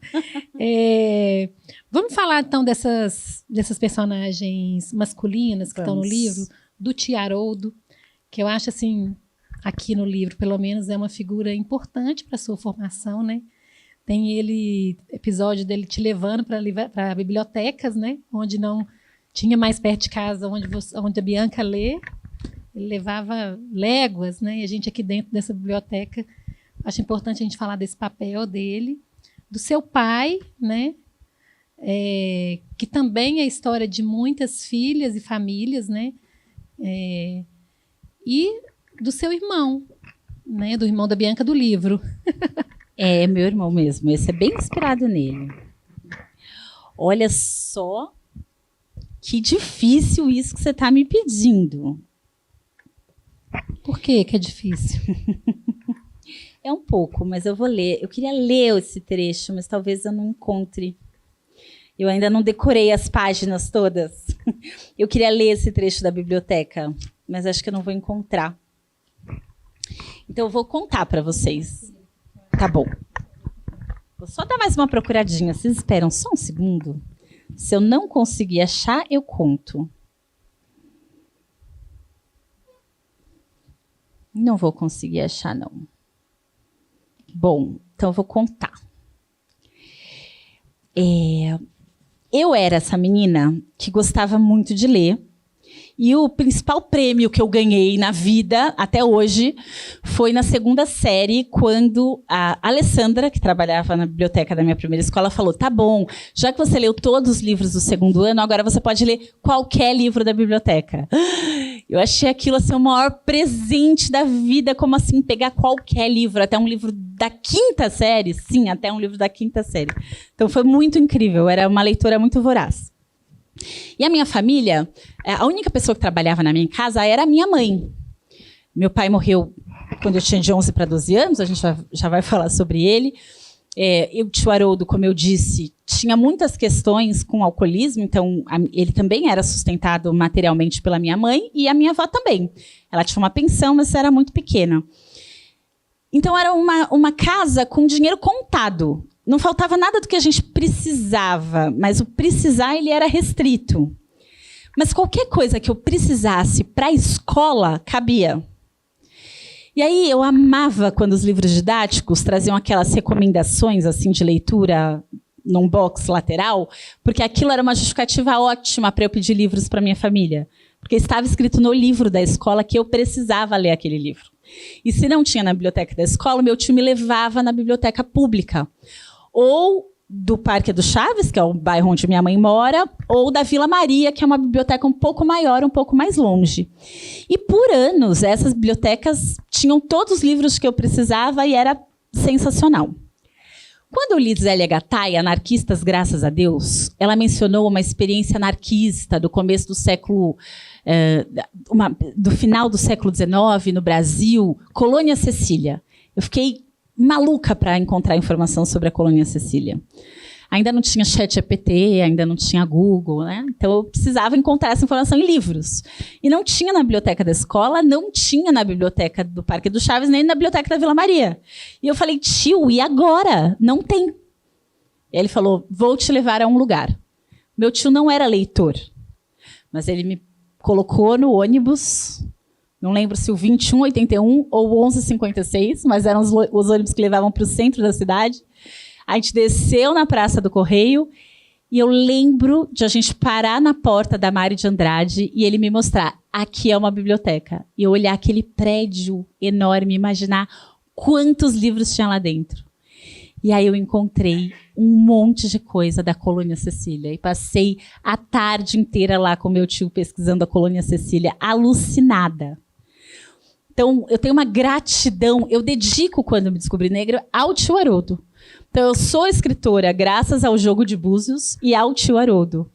Vamos falar, então, dessas personagens masculinas que estão no livro, do tio Haroldo, que eu acho, assim... Aqui no livro, pelo menos, é uma figura importante para a sua formação, né? Tem episódio dele te levando para bibliotecas, né? Onde não tinha mais perto de casa, onde a Bianca lê. Ele levava léguas, né? E a gente aqui dentro dessa biblioteca, acho importante a gente falar desse papel dele. Do seu pai, né? Que também é a história de muitas filhas e famílias, né? E do seu irmão, né? Do irmão da Bianca do livro. É, meu irmão mesmo. Esse é bem inspirado nele. Olha só que difícil isso que você está me pedindo. Por que é difícil? É um pouco, mas eu vou ler. Eu queria ler esse trecho, mas talvez eu não encontre. Eu ainda não decorei as páginas todas. Eu queria ler esse trecho da biblioteca, mas acho que eu não vou encontrar. Então, eu vou contar para vocês. Tá bom. Vou só dar mais uma procuradinha. Vocês esperam só um segundo? Se eu não conseguir achar, eu conto. Não vou conseguir achar, não. Bom, então eu vou contar. Eu era essa menina que gostava muito de ler. E o principal prêmio que eu ganhei na vida, até hoje, foi na 2ª série, quando a Alessandra, que trabalhava na biblioteca da minha primeira escola, falou, tá bom, já que você leu todos os livros do 2º ano, agora você pode ler qualquer livro da biblioteca. Eu achei aquilo assim, o maior presente da vida, como assim, pegar qualquer livro, até um livro da 5ª série, sim, até um livro da 5ª série. Então foi muito incrível, eu era uma leitora muito voraz. E a minha família, a única pessoa que trabalhava na minha casa era a minha mãe. Meu pai morreu quando eu tinha de 11 para 12 anos, a gente já vai falar sobre ele. O tio Haroldo, como eu disse, tinha muitas questões com alcoolismo, então ele também era sustentado materialmente pela minha mãe e a minha avó também. Ela tinha uma pensão, mas era muito pequena. Então era uma casa com dinheiro contado. Não faltava nada do que a gente precisava, mas o precisar ele era restrito. Mas qualquer coisa que eu precisasse para a escola, cabia. E aí eu amava quando os livros didáticos traziam aquelas recomendações assim de leitura num box lateral, porque aquilo era uma justificativa ótima para eu pedir livros para minha família. Porque estava escrito no livro da escola que eu precisava ler aquele livro. E se não tinha na biblioteca da escola, meu tio me levava na biblioteca pública. Ou do Parque do Chaves, que é o bairro onde minha mãe mora, ou da Vila Maria, que é uma biblioteca um pouco maior, um pouco mais longe. E por anos, essas bibliotecas tinham todos os livros que eu precisava e era sensacional. Quando eu li Zélia Gattai, Anarquistas, Graças a Deus, ela mencionou uma experiência anarquista do começo do século... do final do século XIX, no Brasil, Colônia Cecília. Eu fiquei maluca para encontrar informação sobre a Colônia Cecília. Ainda não tinha ChatGPT, ainda não tinha Google, né? Então eu precisava encontrar essa informação em livros. E não tinha na biblioteca da escola, não tinha na biblioteca do Parque do Chaves, nem na biblioteca da Vila Maria. E eu falei, tio, e agora? Não tem. E ele falou, vou te levar a um lugar. Meu tio não era leitor, mas ele me colocou no ônibus, não lembro se o 2181 ou o 1156, mas eram os ônibus que levavam para o centro da cidade. A gente desceu na Praça do Correio e eu lembro de a gente parar na porta da Mário de Andrade e ele me mostrar, aqui é uma biblioteca. E eu olhar aquele prédio enorme, imaginar quantos livros tinha lá dentro. E aí eu encontrei um monte de coisa da Colônia Cecília. E passei a tarde inteira lá com meu tio pesquisando a Colônia Cecília, alucinada. Então, eu tenho uma gratidão, eu dedico, quando me descobri negra, ao tio Haroldo. Então, eu sou escritora graças ao Jogo de Búzios e ao tio Haroldo,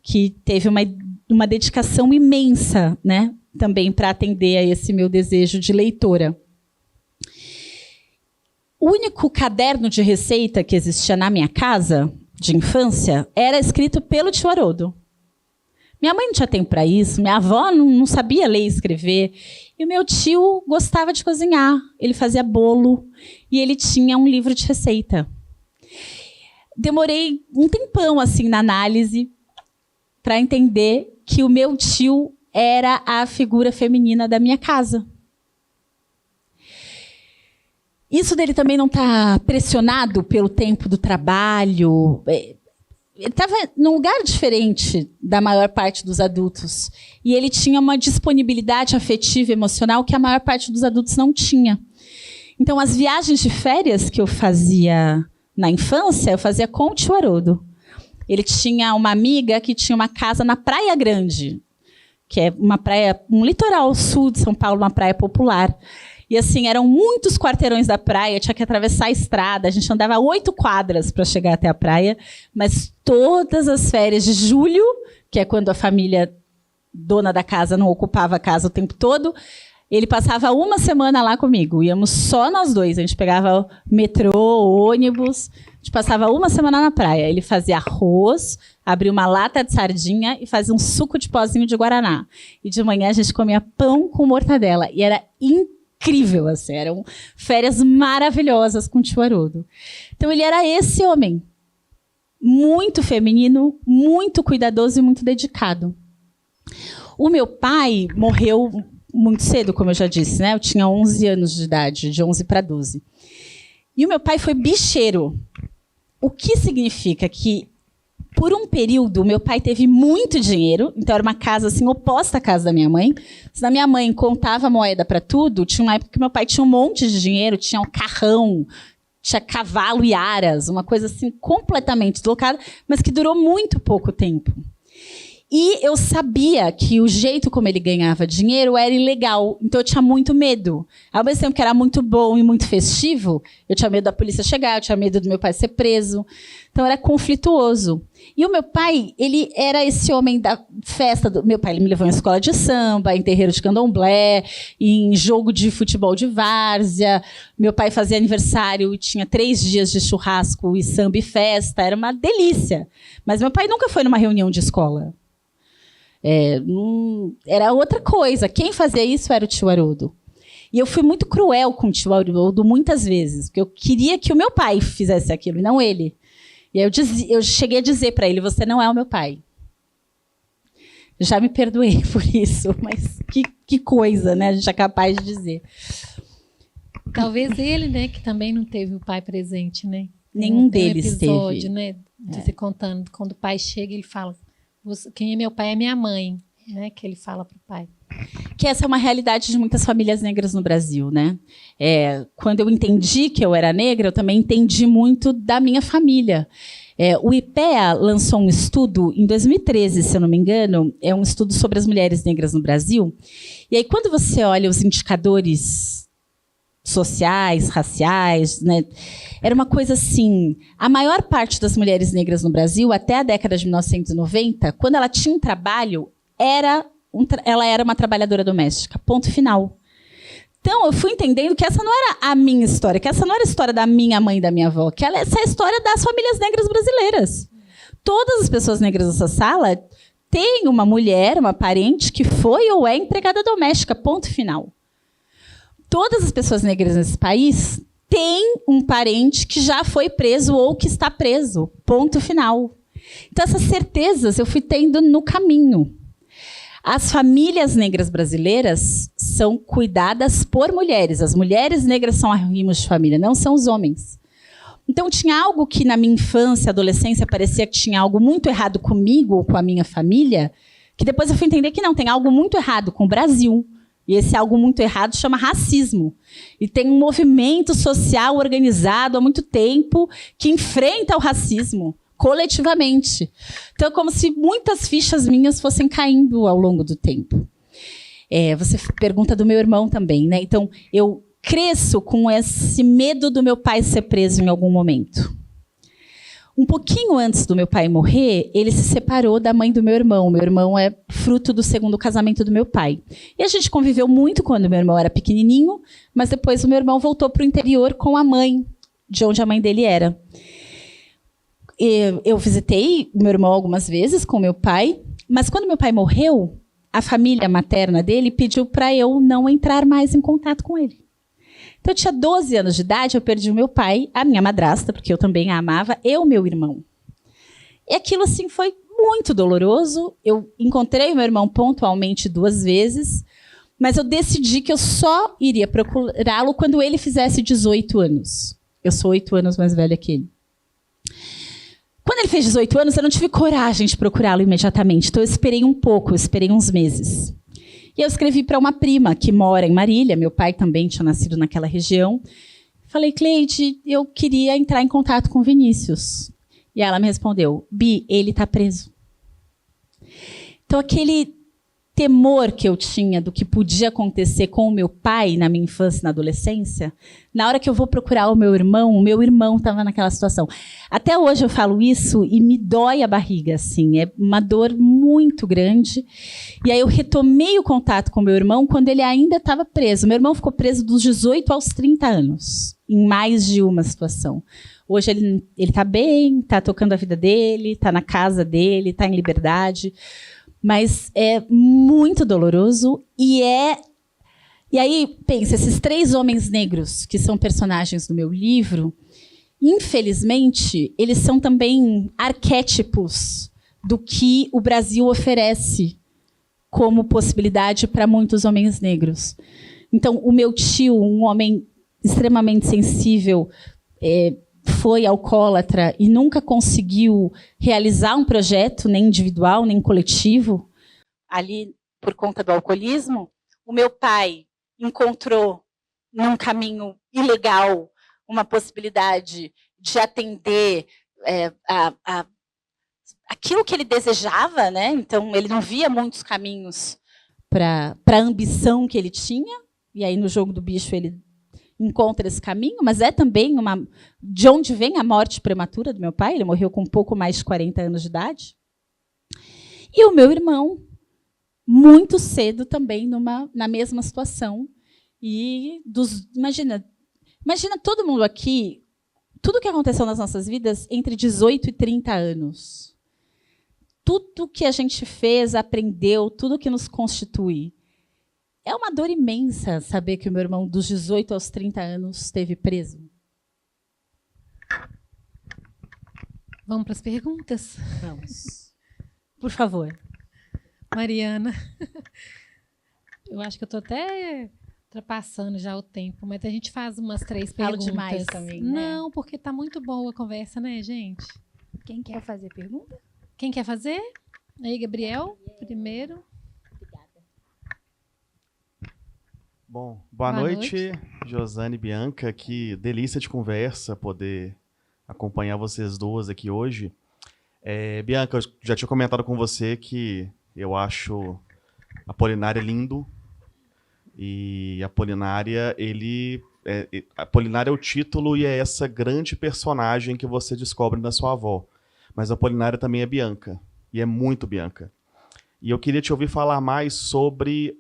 que teve uma dedicação imensa, né, também para atender a esse meu desejo de leitora. O único caderno de receita que existia na minha casa, de infância, era escrito pelo tio Haroldo. Minha mãe não tinha tempo para isso, minha avó não sabia ler e escrever, e o meu tio gostava de cozinhar, ele fazia bolo, e ele tinha um livro de receita. Demorei um tempão assim, na análise para entender que o meu tio era a figura feminina da minha casa. Isso dele também não estar pressionado pelo tempo do trabalho. Ele estava num lugar diferente da maior parte dos adultos. E ele tinha uma disponibilidade afetiva e emocional que a maior parte dos adultos não tinha. Então, as viagens de férias que eu fazia na infância, eu fazia com o tio Haroldo. Ele tinha uma amiga que tinha uma casa na Praia Grande, que é uma praia, um litoral sul de São Paulo, uma praia popular. E assim, eram muitos quarteirões da praia, tinha que atravessar a estrada, a gente andava 8 quadras para chegar até a praia, mas todas as férias de julho, que é quando a família dona da casa não ocupava a casa o tempo todo, ele passava uma semana lá comigo, íamos só nós dois, a gente pegava metrô, ônibus, a gente passava uma semana na praia, ele fazia arroz, abria uma lata de sardinha e fazia um suco de pozinho de guaraná. E de manhã a gente comia pão com mortadela, e era incrível, assim, eram férias maravilhosas com o tio Haroldo. Então ele era esse homem, muito feminino, muito cuidadoso e muito dedicado. O meu pai morreu muito cedo, como eu já disse, né? Eu tinha 11 anos de idade, de 11 para 12. E o meu pai foi bicheiro. O que significa que, por um período, meu pai teve muito dinheiro, então era uma casa assim, oposta à casa da minha mãe. Se a minha mãe contava moeda para tudo, tinha uma época que meu pai tinha um monte de dinheiro, tinha um carrão, tinha cavalo e aras, uma coisa assim completamente deslocada, mas que durou muito pouco tempo. E eu sabia que o jeito como ele ganhava dinheiro era ilegal, então eu tinha muito medo. Ao mesmo tempo que era muito bom e muito festivo, eu tinha medo da polícia chegar, eu tinha medo do meu pai ser preso. Então era conflituoso. E o meu pai, ele era esse homem da festa. Meu pai, ele me levou em escola de samba, em terreiro de candomblé, em jogo de futebol de várzea. Meu pai fazia aniversário e tinha 3 dias de churrasco e samba e festa. Era uma delícia. Mas meu pai nunca foi numa reunião de escola. Era outra coisa. Quem fazia isso era o tio Haroldo. E eu fui muito cruel com o tio Haroldo muitas vezes, porque eu queria que o meu pai fizesse aquilo, e não ele. E aí eu cheguei a dizer para ele, você não é o meu pai. Já me perdoei por isso, mas que coisa, né? A gente é capaz de dizer. Talvez ele, né, que também não teve o pai presente, né? Nenhum deles episódio, teve. Né, de se contando, quando o pai chega, ele fala: quem é meu pai é minha mãe, né? Que ele fala para o pai. Que essa é uma realidade de muitas famílias negras no Brasil, né? Quando eu entendi que eu era negra, eu também entendi muito da minha família. O IPEA lançou um estudo em 2013, se eu não me engano, é um estudo sobre as mulheres negras no Brasil. E aí, quando você olha os indicadores sociais, raciais, né, era uma coisa assim, a maior parte das mulheres negras no Brasil, até a década de 1990, quando ela tinha um trabalho, ela era uma trabalhadora doméstica, ponto final. Então, eu fui entendendo que essa não era a minha história, que essa não era a história da minha mãe e da minha avó, que essa é a história das famílias negras brasileiras. Todas as pessoas negras dessa sala têm uma mulher, uma parente, que foi ou é empregada doméstica, ponto final. Todas as pessoas negras nesse país têm um parente que já foi preso ou que está preso, ponto final. Então, essas certezas eu fui tendo no caminho. As famílias negras brasileiras são cuidadas por mulheres. As mulheres negras são arrimos de família, não são os homens. Então, tinha algo que na minha infância, adolescência, parecia que tinha algo muito errado comigo ou com a minha família, que depois eu fui entender que não, tem algo muito errado com o Brasil. E esse algo muito errado chama racismo. E tem um movimento social organizado há muito tempo que enfrenta o racismo coletivamente. Então, é como se muitas fichas minhas fossem caindo ao longo do tempo. Você pergunta do meu irmão também, né? Então, eu cresço com esse medo do meu pai ser preso em algum momento. Um pouquinho antes do meu pai morrer, ele se separou da mãe do meu irmão. Meu irmão é fruto do segundo casamento do meu pai. E a gente conviveu muito quando meu irmão era pequenininho, mas depois o meu irmão voltou para o interior com a mãe, de onde a mãe dele era. Eu visitei meu irmão algumas vezes com meu pai, mas quando meu pai morreu, a família materna dele pediu para eu não entrar mais em contato com ele. Então, eu tinha 12 anos de idade, eu perdi o meu pai, a minha madrasta, porque eu também a amava, e o meu irmão. E aquilo, assim, foi muito doloroso. Eu encontrei o meu irmão pontualmente 2 vezes, mas eu decidi que eu só iria procurá-lo quando ele fizesse 18 anos. Eu sou 8 anos mais velha que ele. Quando ele fez 18 anos, eu não tive coragem de procurá-lo imediatamente. Então, eu esperei um pouco, eu esperei uns meses. E eu escrevi para uma prima que mora em Marília. Meu pai também tinha nascido naquela região. Falei, Cleide, eu queria entrar em contato com o Vinícius. E ela me respondeu, Bi, ele está preso. Então, aquele temor que eu tinha do que podia acontecer com o meu pai na minha infância e na adolescência, na hora que eu vou procurar o meu irmão estava naquela situação. Até hoje eu falo isso e me dói a barriga, assim, é uma dor muito grande. E aí eu retomei o contato com o meu irmão quando ele ainda estava preso. Meu irmão ficou preso dos 18 aos 30 anos, em mais de uma situação. Hoje ele está bem, está tocando a vida dele, está na casa dele, está em liberdade. Mas é muito doloroso e aí, pensa, esses 3 homens negros que são personagens do meu livro, infelizmente, eles são também arquétipos do que o Brasil oferece como possibilidade para muitos homens negros. Então, o meu tio, um homem extremamente sensível, foi alcoólatra e nunca conseguiu realizar um projeto, nem individual, nem coletivo, ali por conta do alcoolismo. O meu pai encontrou, num caminho ilegal, uma possibilidade de atender aquilo que ele desejava, né? Então, ele não via muitos caminhos para a ambição que ele tinha, e aí no Jogo do Bicho ele encontra esse caminho, mas é também de onde vem a morte prematura do meu pai. Ele morreu com um pouco mais de 40 anos de idade. E o meu irmão, muito cedo também, na mesma situação. E imagina todo mundo aqui, tudo que aconteceu nas nossas vidas entre 18 e 30 anos. Tudo que a gente fez, aprendeu, tudo que nos constitui. É uma dor imensa saber que o meu irmão, dos 18 aos 30 anos, esteve preso. Vamos para as perguntas? Vamos. Por favor. Mariana. Eu acho que eu estou até ultrapassando já o tempo, mas a gente faz umas 3 perguntas. Falo demais também, né? Não, porque tá muito boa a conversa, né, gente? Quem quer fazer pergunta? Quem quer fazer? Aí, Gabriel, primeiro. Obrigada. Bom, boa noite, Josane e Bianca. Que delícia de conversa poder acompanhar vocês duas aqui hoje. Bianca, eu já tinha comentado com você que eu acho Apolinária lindo. E Apolinária, Apolinária é o título e é essa grande personagem que você descobre na sua avó. Mas Apolinária também é Bianca. E é muito Bianca. E eu queria te ouvir falar mais sobre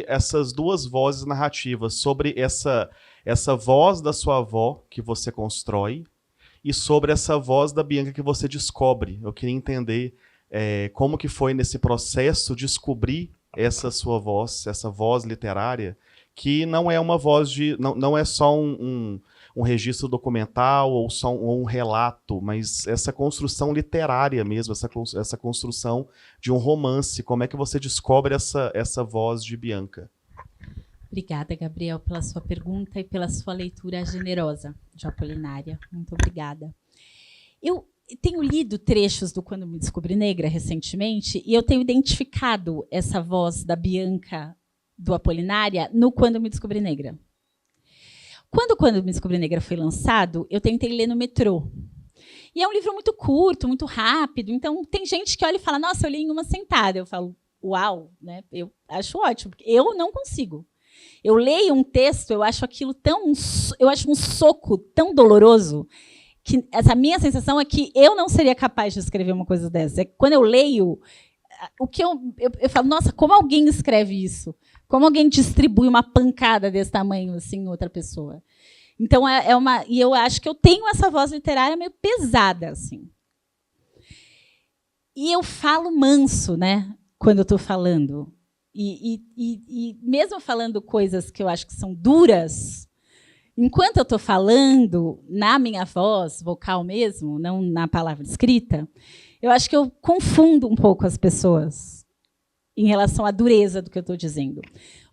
essas duas vozes narrativas, sobre essa voz da sua avó que você constrói e sobre essa voz da Bianca que você descobre. Eu queria entender como que foi nesse processo descobrir essa sua voz, essa voz literária, que não é uma voz não é só um registro documental ou só um relato, mas essa construção literária mesmo, essa construção de um romance. Como é que você descobre essa voz de Bianca? Obrigada, Gabriel, pela sua pergunta e pela sua leitura generosa de Apolinária. Muito obrigada. Eu tenho lido trechos do Quando Me Descobri Negra recentemente e eu tenho identificado essa voz da Bianca do Apolinária no Quando Me Descobri Negra. Quando Me Descobri Negra foi lançado, eu tentei ler no metrô. E é um livro muito curto, muito rápido, então tem gente que olha e fala, nossa, eu li em uma sentada. Eu falo, uau, né? Eu acho ótimo, porque eu não consigo. Eu leio um texto, eu acho um soco tão doloroso que essa minha sensação é que eu não seria capaz de escrever uma coisa dessa. Quando eu leio, o que eu falo, nossa, como alguém escreve isso? Como alguém distribui uma pancada desse tamanho assim em outra pessoa? Então e eu acho que eu tenho essa voz literária meio pesada assim. E eu falo manso, né? Quando eu estou falando e mesmo falando coisas que eu acho que são duras. Enquanto eu estou falando, na minha voz vocal mesmo, não na palavra escrita, eu acho que eu confundo um pouco as pessoas em relação à dureza do que eu estou dizendo.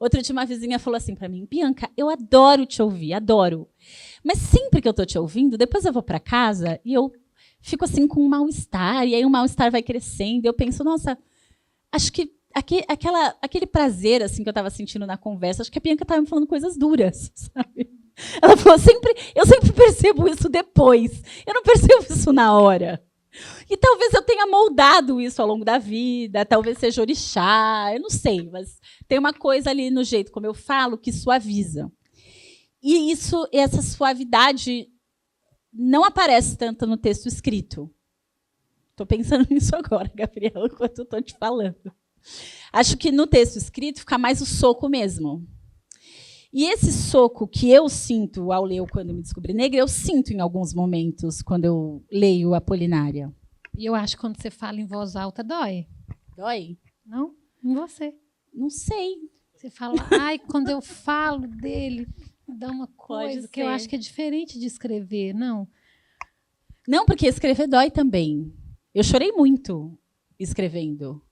Outro dia, uma vizinha falou assim para mim, Bianca, eu adoro te ouvir, adoro. Mas sempre que eu estou te ouvindo, depois eu vou para casa e eu fico assim com um mal-estar, e aí o mal-estar vai crescendo, e eu penso, nossa, acho que aquele prazer assim, que eu estava sentindo na conversa, acho que a Bianca estava me falando coisas duras, sabe? Ela falou, eu sempre percebo isso depois. Eu não percebo isso na hora. E talvez eu tenha moldado isso ao longo da vida, talvez seja orixá, eu não sei, mas tem uma coisa ali no jeito como eu falo que suaviza. E essa suavidade não aparece tanto no texto escrito. Estou pensando nisso agora, Gabriel, enquanto eu estou te falando. Acho que no texto escrito fica mais o soco mesmo. E esse soco que eu sinto ao ler Quando Me Descobri Negra, eu sinto em alguns momentos quando eu leio Apolinária. E eu acho que quando você fala em voz alta, dói. Dói? Não? Em você. Não sei. Você fala, ai, quando eu falo dele, dá uma coisa que eu acho que é diferente de escrever, não? Não, porque escrever dói também. Eu chorei muito escrevendo.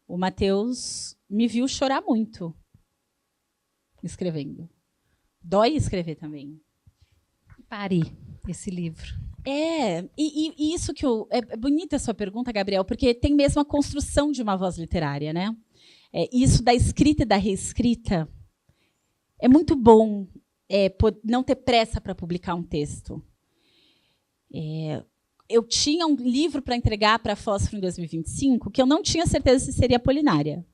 O Matheus me viu chorar muito escrevendo. Dói escrever também. Pare esse livro. E isso que é bonita a sua pergunta, Gabriel, porque tem mesmo a construção de uma voz literária, né? Isso da escrita e da reescrita é muito bom, não ter pressa para publicar um texto. Eu tinha um livro para entregar para a Fósforo em 2025 que eu não tinha certeza se seria Apolinária.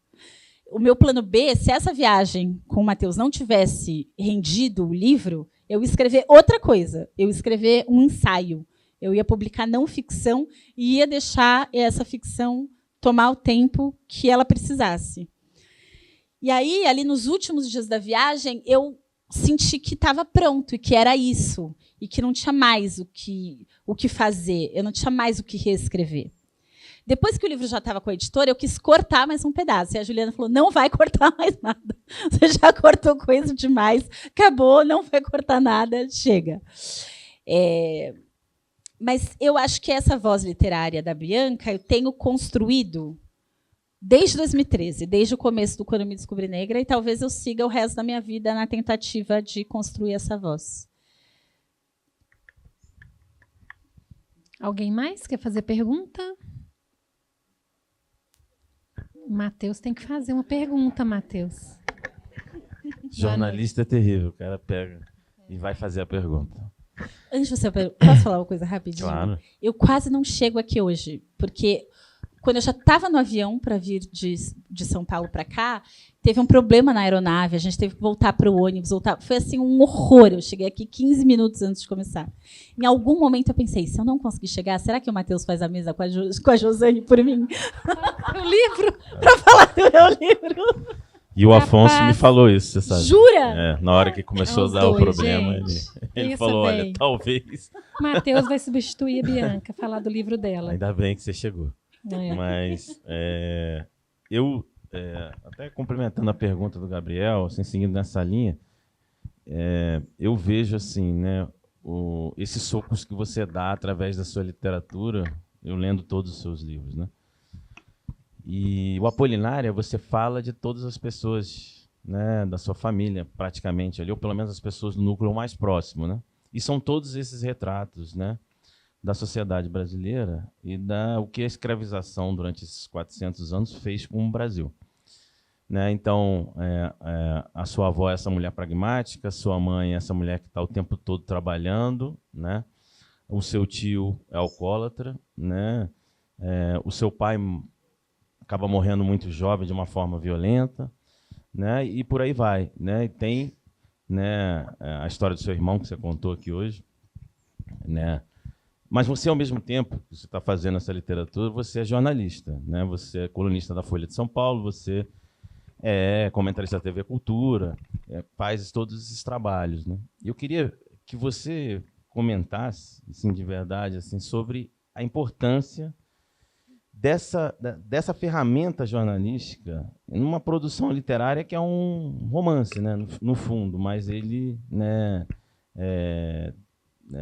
O meu plano B, se essa viagem com o Matheus não tivesse rendido o livro, eu ia escrever outra coisa. Eu ia escrever um ensaio. Eu ia publicar não ficção e ia deixar essa ficção tomar o tempo que ela precisasse. E aí, ali nos últimos dias da viagem, eu senti que estava pronto e que era isso. E que não tinha mais o que fazer. Eu não tinha mais o que reescrever. Depois que o livro já estava com a editora, eu quis cortar mais um pedaço. E a Juliana falou, não vai cortar mais nada. Você já cortou coisa demais. Acabou, não vai cortar nada. Chega. Mas eu acho que essa voz literária da Bianca eu tenho construído desde 2013, desde o começo do Quando Eu Me Descobri Negra, e talvez eu siga o resto da minha vida na tentativa de construir essa voz. Alguém mais quer fazer pergunta? Matheus tem que fazer uma pergunta, Matheus. Jornalista é terrível, o cara pega e vai fazer a pergunta. Antes de você posso falar uma coisa rapidinho? Claro. Eu quase não chego aqui hoje, porque quando eu já estava no avião para vir de São Paulo para cá, teve um problema na aeronave, a gente teve que voltar para o ônibus. Foi assim um horror. Eu cheguei aqui 15 minutos antes de começar. Em algum momento eu pensei, se eu não conseguir chegar, será que o Matheus faz a mesa com a Josane por mim? O livro? Para falar do meu livro. E o Afonso me falou isso, você sabe? Jura? Na hora que começou a dar o problema, ele falou, bem. olha, talvez... Matheus vai substituir a Bianca, falar do livro dela. Ainda bem que você chegou. Mas eu, até complementando a pergunta do Gabriel, assim, seguindo nessa linha, eu vejo assim, né, esses socos que você dá através da sua literatura, eu lendo todos os seus livros, né? E o Apolinária, você fala de todas as pessoas, né, da sua família, praticamente, ali, ou pelo menos as pessoas do núcleo mais próximo, né? E são todos esses retratos, né, da sociedade brasileira e o que a escravização durante esses 400 anos fez com o Brasil. Né? Então, a sua avó é essa mulher pragmática, sua mãe é essa mulher que está o tempo todo trabalhando, né? O seu tio é alcoólatra, né? O seu pai acaba morrendo muito jovem de uma forma violenta, né? E por aí vai. Né? E tem, né, a história do seu irmão, que você contou aqui hoje, né? Mas você, ao mesmo tempo que você está fazendo essa literatura, você é jornalista, né? Você é colunista da Folha de São Paulo, você é comentarista da TV Cultura, faz todos esses trabalhos, né? Eu queria que você comentasse, assim, de verdade, assim, sobre a importância dessa ferramenta jornalística numa produção literária que é um romance, né? No fundo, mas ele, né,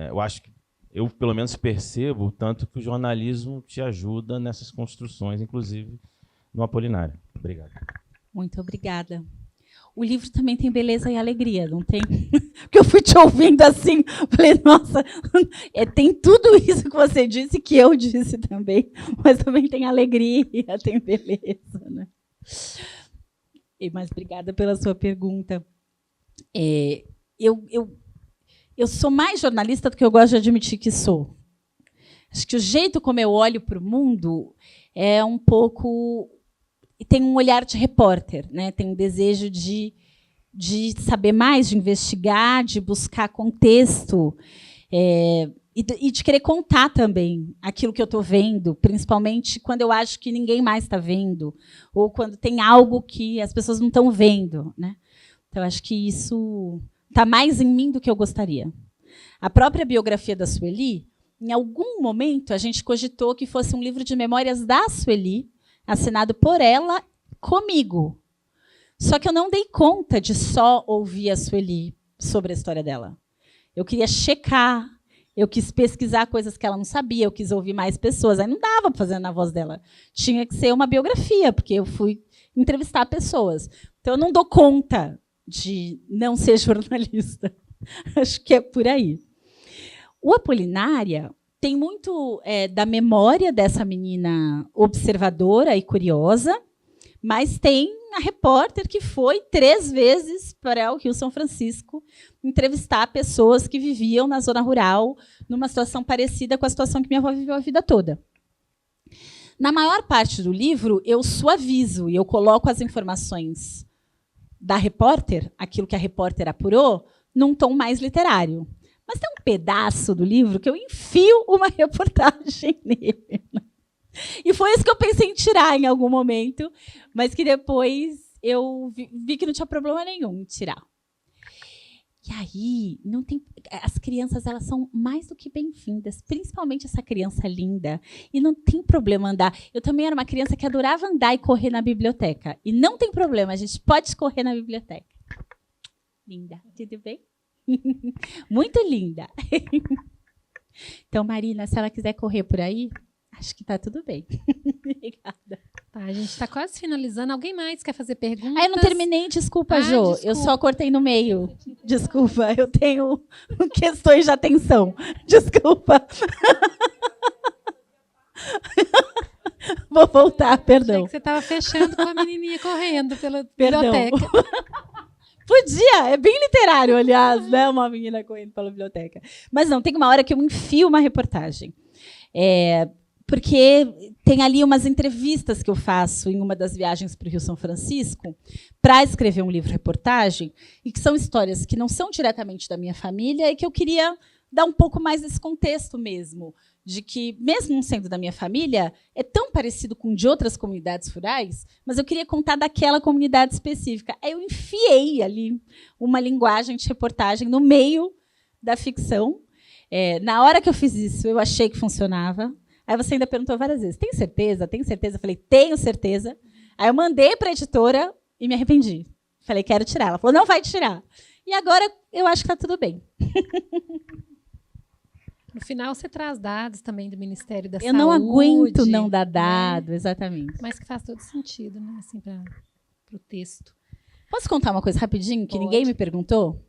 eu acho que eu, pelo menos, percebo o tanto que o jornalismo te ajuda nessas construções, inclusive no Apolinário. Obrigado. Muito obrigada. O livro também tem beleza e alegria, não tem? Porque eu fui te ouvindo assim, falei, nossa, tem tudo isso que você disse, que eu disse também, mas também tem alegria, tem beleza. Né? Mas obrigada pela sua pergunta. Eu sou mais jornalista do que eu gosto de admitir que sou. Acho que o jeito como eu olho para o mundo é um pouco... E tem um olhar de repórter, né? Tem um desejo de saber mais, de investigar, de buscar contexto, e de querer contar também aquilo que eu estou vendo, principalmente quando eu acho que ninguém mais está vendo, ou quando tem algo que as pessoas não estão vendo. Né? Então, acho que isso está mais em mim do que eu gostaria. A própria biografia da Sueli, em algum momento, a gente cogitou que fosse um livro de memórias da Sueli, assinado por ela, comigo. Só que eu não dei conta de só ouvir a Sueli sobre a história dela. Eu queria checar, eu quis pesquisar coisas que ela não sabia, eu quis ouvir mais pessoas. Aí não dava para fazer na voz dela. Tinha que ser uma biografia, porque eu fui entrevistar pessoas. Então, eu não dou conta de não ser jornalista. Acho que é por aí. O Apolinária tem muito da memória dessa menina observadora e curiosa, mas tem a repórter que foi 3 vezes para o Rio São Francisco entrevistar pessoas que viviam na zona rural, numa situação parecida com a situação que minha avó viveu a vida toda. Na maior parte do livro, eu suavizo e eu coloco as informações da repórter, aquilo que a repórter apurou, num tom mais literário. Mas tem um pedaço do livro que eu enfio uma reportagem nele. E foi isso que eu pensei em tirar em algum momento, mas que depois eu vi que não tinha problema nenhum em tirar. E aí, não tem, as crianças, elas são mais do que bem-vindas, principalmente essa criança linda. E não tem problema andar. Eu também era uma criança que adorava andar e correr na biblioteca. E não tem problema, a gente pode correr na biblioteca. Linda, tudo bem? Muito linda. Então, Marina, se ela quiser correr por aí, acho que está tudo bem. Obrigada. Tá, a gente está quase finalizando. Alguém mais quer fazer perguntas? Eu não terminei, desculpa, Jô. Desculpa. Eu só cortei no meio. Desculpa, eu tenho questões de atenção. Desculpa. Vou voltar, perdão. Achei que você estava fechando com a menininha correndo pela biblioteca. Podia, é bem literário, aliás, né? Uma menina correndo pela biblioteca. Mas não, tem uma hora que eu enfio uma reportagem. Porque tem ali umas entrevistas que eu faço em uma das viagens para o Rio São Francisco para escrever um livro-reportagem, e que são histórias que não são diretamente da minha família e que eu queria dar um pouco mais desse contexto mesmo, de que, mesmo não sendo da minha família, é tão parecido com de outras comunidades rurais, mas eu queria contar daquela comunidade específica. Aí eu enfiei ali uma linguagem de reportagem no meio da ficção. Na hora que eu fiz isso, eu achei que funcionava. Aí você ainda perguntou várias vezes, tem certeza? Tem certeza? Eu falei, tenho certeza. Aí eu mandei para a editora e me arrependi. Falei, quero tirar. Ela falou, não vai tirar. E agora eu acho que está tudo bem. No final, você traz dados também do Ministério da Saúde. Eu não aguento não dar dado, né? Exatamente. Mas que faz todo sentido, né? Assim, para o texto. Posso contar uma coisa rapidinho que ninguém me perguntou?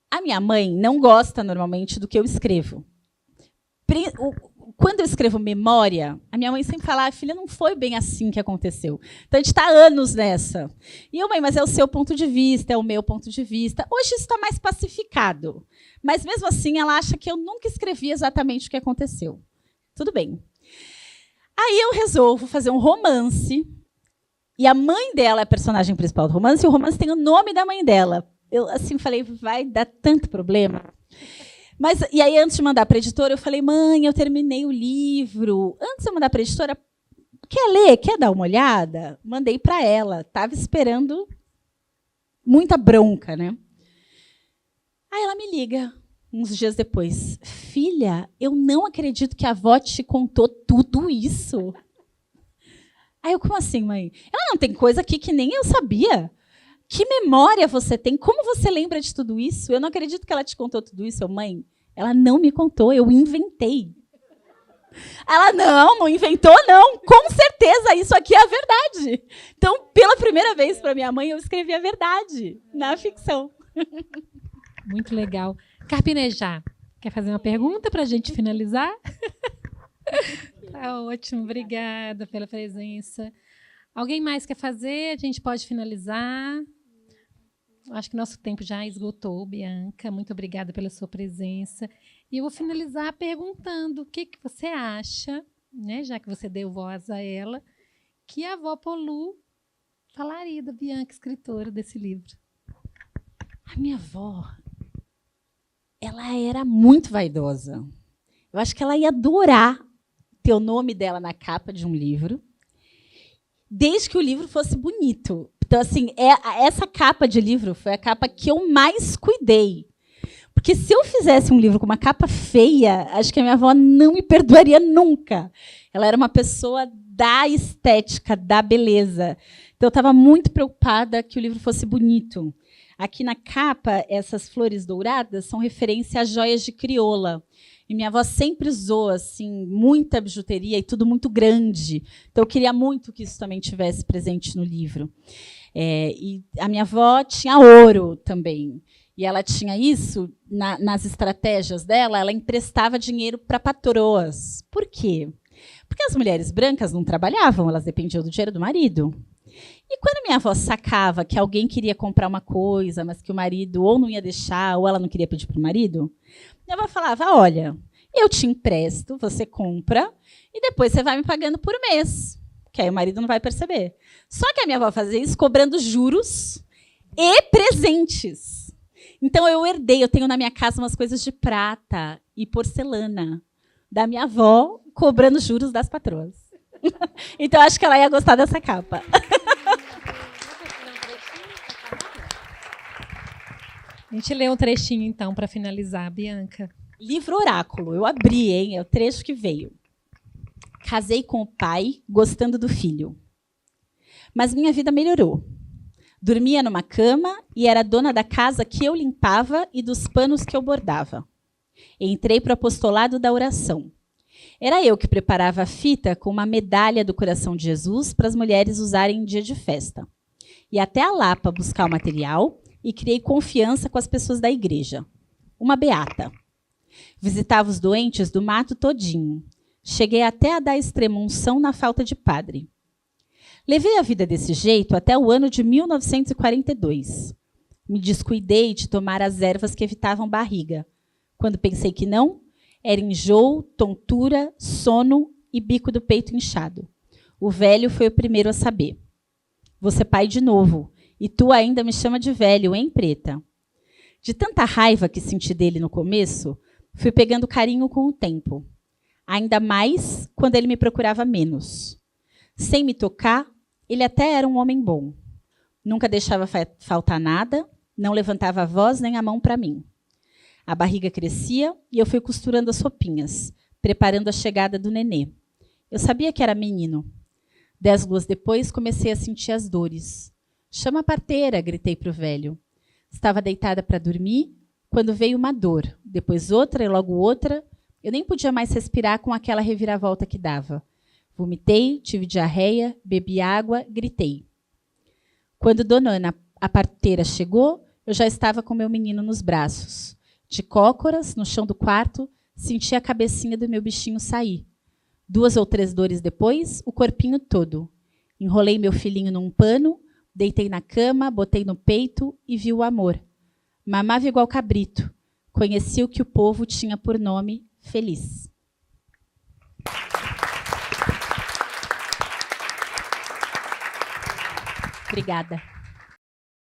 A minha mãe não gosta, normalmente, do que eu escrevo. Quando eu escrevo memória, a minha mãe sempre fala, filha, não foi bem assim que aconteceu. Então, a gente está anos nessa. E eu, mãe, mas é o seu ponto de vista, é o meu ponto de vista. Hoje isso está mais pacificado. Mas, mesmo assim, ela acha que eu nunca escrevi exatamente o que aconteceu. Tudo bem. Aí eu resolvo fazer um romance. E a mãe dela é a personagem principal do romance, e o romance tem o nome da mãe dela. Eu assim falei, vai dar tanto problema. E aí, antes de mandar para a editora, eu falei, mãe, eu terminei o livro. Antes de eu mandar para a editora, quer ler? Quer dar uma olhada? Mandei para ela. Estava esperando muita bronca, né? Aí ela me liga, uns dias depois. Filha, eu não acredito que a avó te contou tudo isso. Aí eu, como assim, mãe? Ela, não, tem coisa aqui que nem eu sabia. Que memória você tem? Como você lembra de tudo isso? Eu não acredito que ela te contou tudo isso. Eu, mãe, ela não me contou, eu inventei. Ela, não inventou, não. Com certeza, isso aqui é a verdade. Então, pela primeira vez para minha mãe, eu escrevi a verdade na ficção. Muito legal. Carpinejar, quer fazer uma pergunta para a gente finalizar? Tá ótimo, obrigada pela presença. Alguém mais quer fazer? A gente pode finalizar. Acho que nosso tempo já esgotou, Bianca. Muito obrigada pela sua presença. E eu vou finalizar perguntando o que você acha, né, já que você deu voz a ela, que a avó Polu falaria da Bianca, escritora desse livro. A minha avó, ela era muito vaidosa. Eu acho que ela ia adorar ter o nome dela na capa de um livro, desde que o livro fosse bonito. Então, assim, essa capa de livro foi a capa que eu mais cuidei. Porque se eu fizesse um livro com uma capa feia, acho que a minha avó não me perdoaria nunca. Ela era uma pessoa da estética, da beleza. Então, eu estava muito preocupada que o livro fosse bonito. Aqui na capa, essas flores douradas são referência às joias de crioula. E minha avó sempre usou assim, muita bijuteria e tudo muito grande. Então, eu queria muito que isso também tivesse presente no livro. E a minha avó tinha ouro também. E ela tinha isso, nas estratégias dela, ela emprestava dinheiro para patroas. Por quê? Porque as mulheres brancas não trabalhavam, elas dependiam do dinheiro do marido. E quando minha avó sacava que alguém queria comprar uma coisa, mas que o marido ou não ia deixar, ou ela não queria pedir para o marido, minha avó falava, olha, eu te empresto, você compra, e depois você vai me pagando por mês, que aí o marido não vai perceber. Só que a minha avó fazia isso cobrando juros e presentes. Então, eu tenho na minha casa umas coisas de prata e porcelana da minha avó cobrando juros das patroas. Então, acho que ela ia gostar dessa capa. A gente lê um trechinho, então, para finalizar, Bianca. Livro oráculo. Eu abri, hein? É o trecho que veio. Casei com o pai, gostando do filho. Mas minha vida melhorou. Dormia numa cama e era dona da casa que eu limpava e dos panos que eu bordava. Entrei para o apostolado da oração. Era eu que preparava a fita com uma medalha do coração de Jesus para as mulheres usarem em dia de festa. Ia até a Lapa buscar o material e criei confiança com as pessoas da igreja. Uma beata. Visitava os doentes do mato todinho. Cheguei até a dar extrema-unção na falta de padre. Levei a vida desse jeito até o ano de 1942. Me descuidei de tomar as ervas que evitavam barriga. Quando pensei que não, era enjoo, tontura, sono e bico do peito inchado. O velho foi o primeiro a saber. Vou ser pai de novo, e tu ainda me chama de velho, hein, preta? De tanta raiva que senti dele no começo, fui pegando carinho com o tempo. Ainda mais quando ele me procurava menos. Sem me tocar, ele até era um homem bom. Nunca deixava faltar nada, não levantava a voz nem a mão para mim. A barriga crescia e eu fui costurando as roupinhas, preparando a chegada do nenê. Eu sabia que era menino. 10 luas depois, comecei a sentir as dores. Chama a parteira, gritei para o velho. Estava deitada para dormir, quando veio uma dor, depois outra e logo outra. Eu nem podia mais respirar com aquela reviravolta que dava. Vomitei, tive diarreia, bebi água, gritei. Quando Dona Ana, a parteira, chegou, eu já estava com meu menino nos braços. De cócoras, no chão do quarto, senti a cabecinha do meu bichinho sair. 2 ou 3 dores depois, o corpinho todo. Enrolei meu filhinho num pano, deitei na cama, botei no peito e vi o amor. Mamava igual cabrito. Conheci o que o povo tinha por nome Feliz. Obrigada.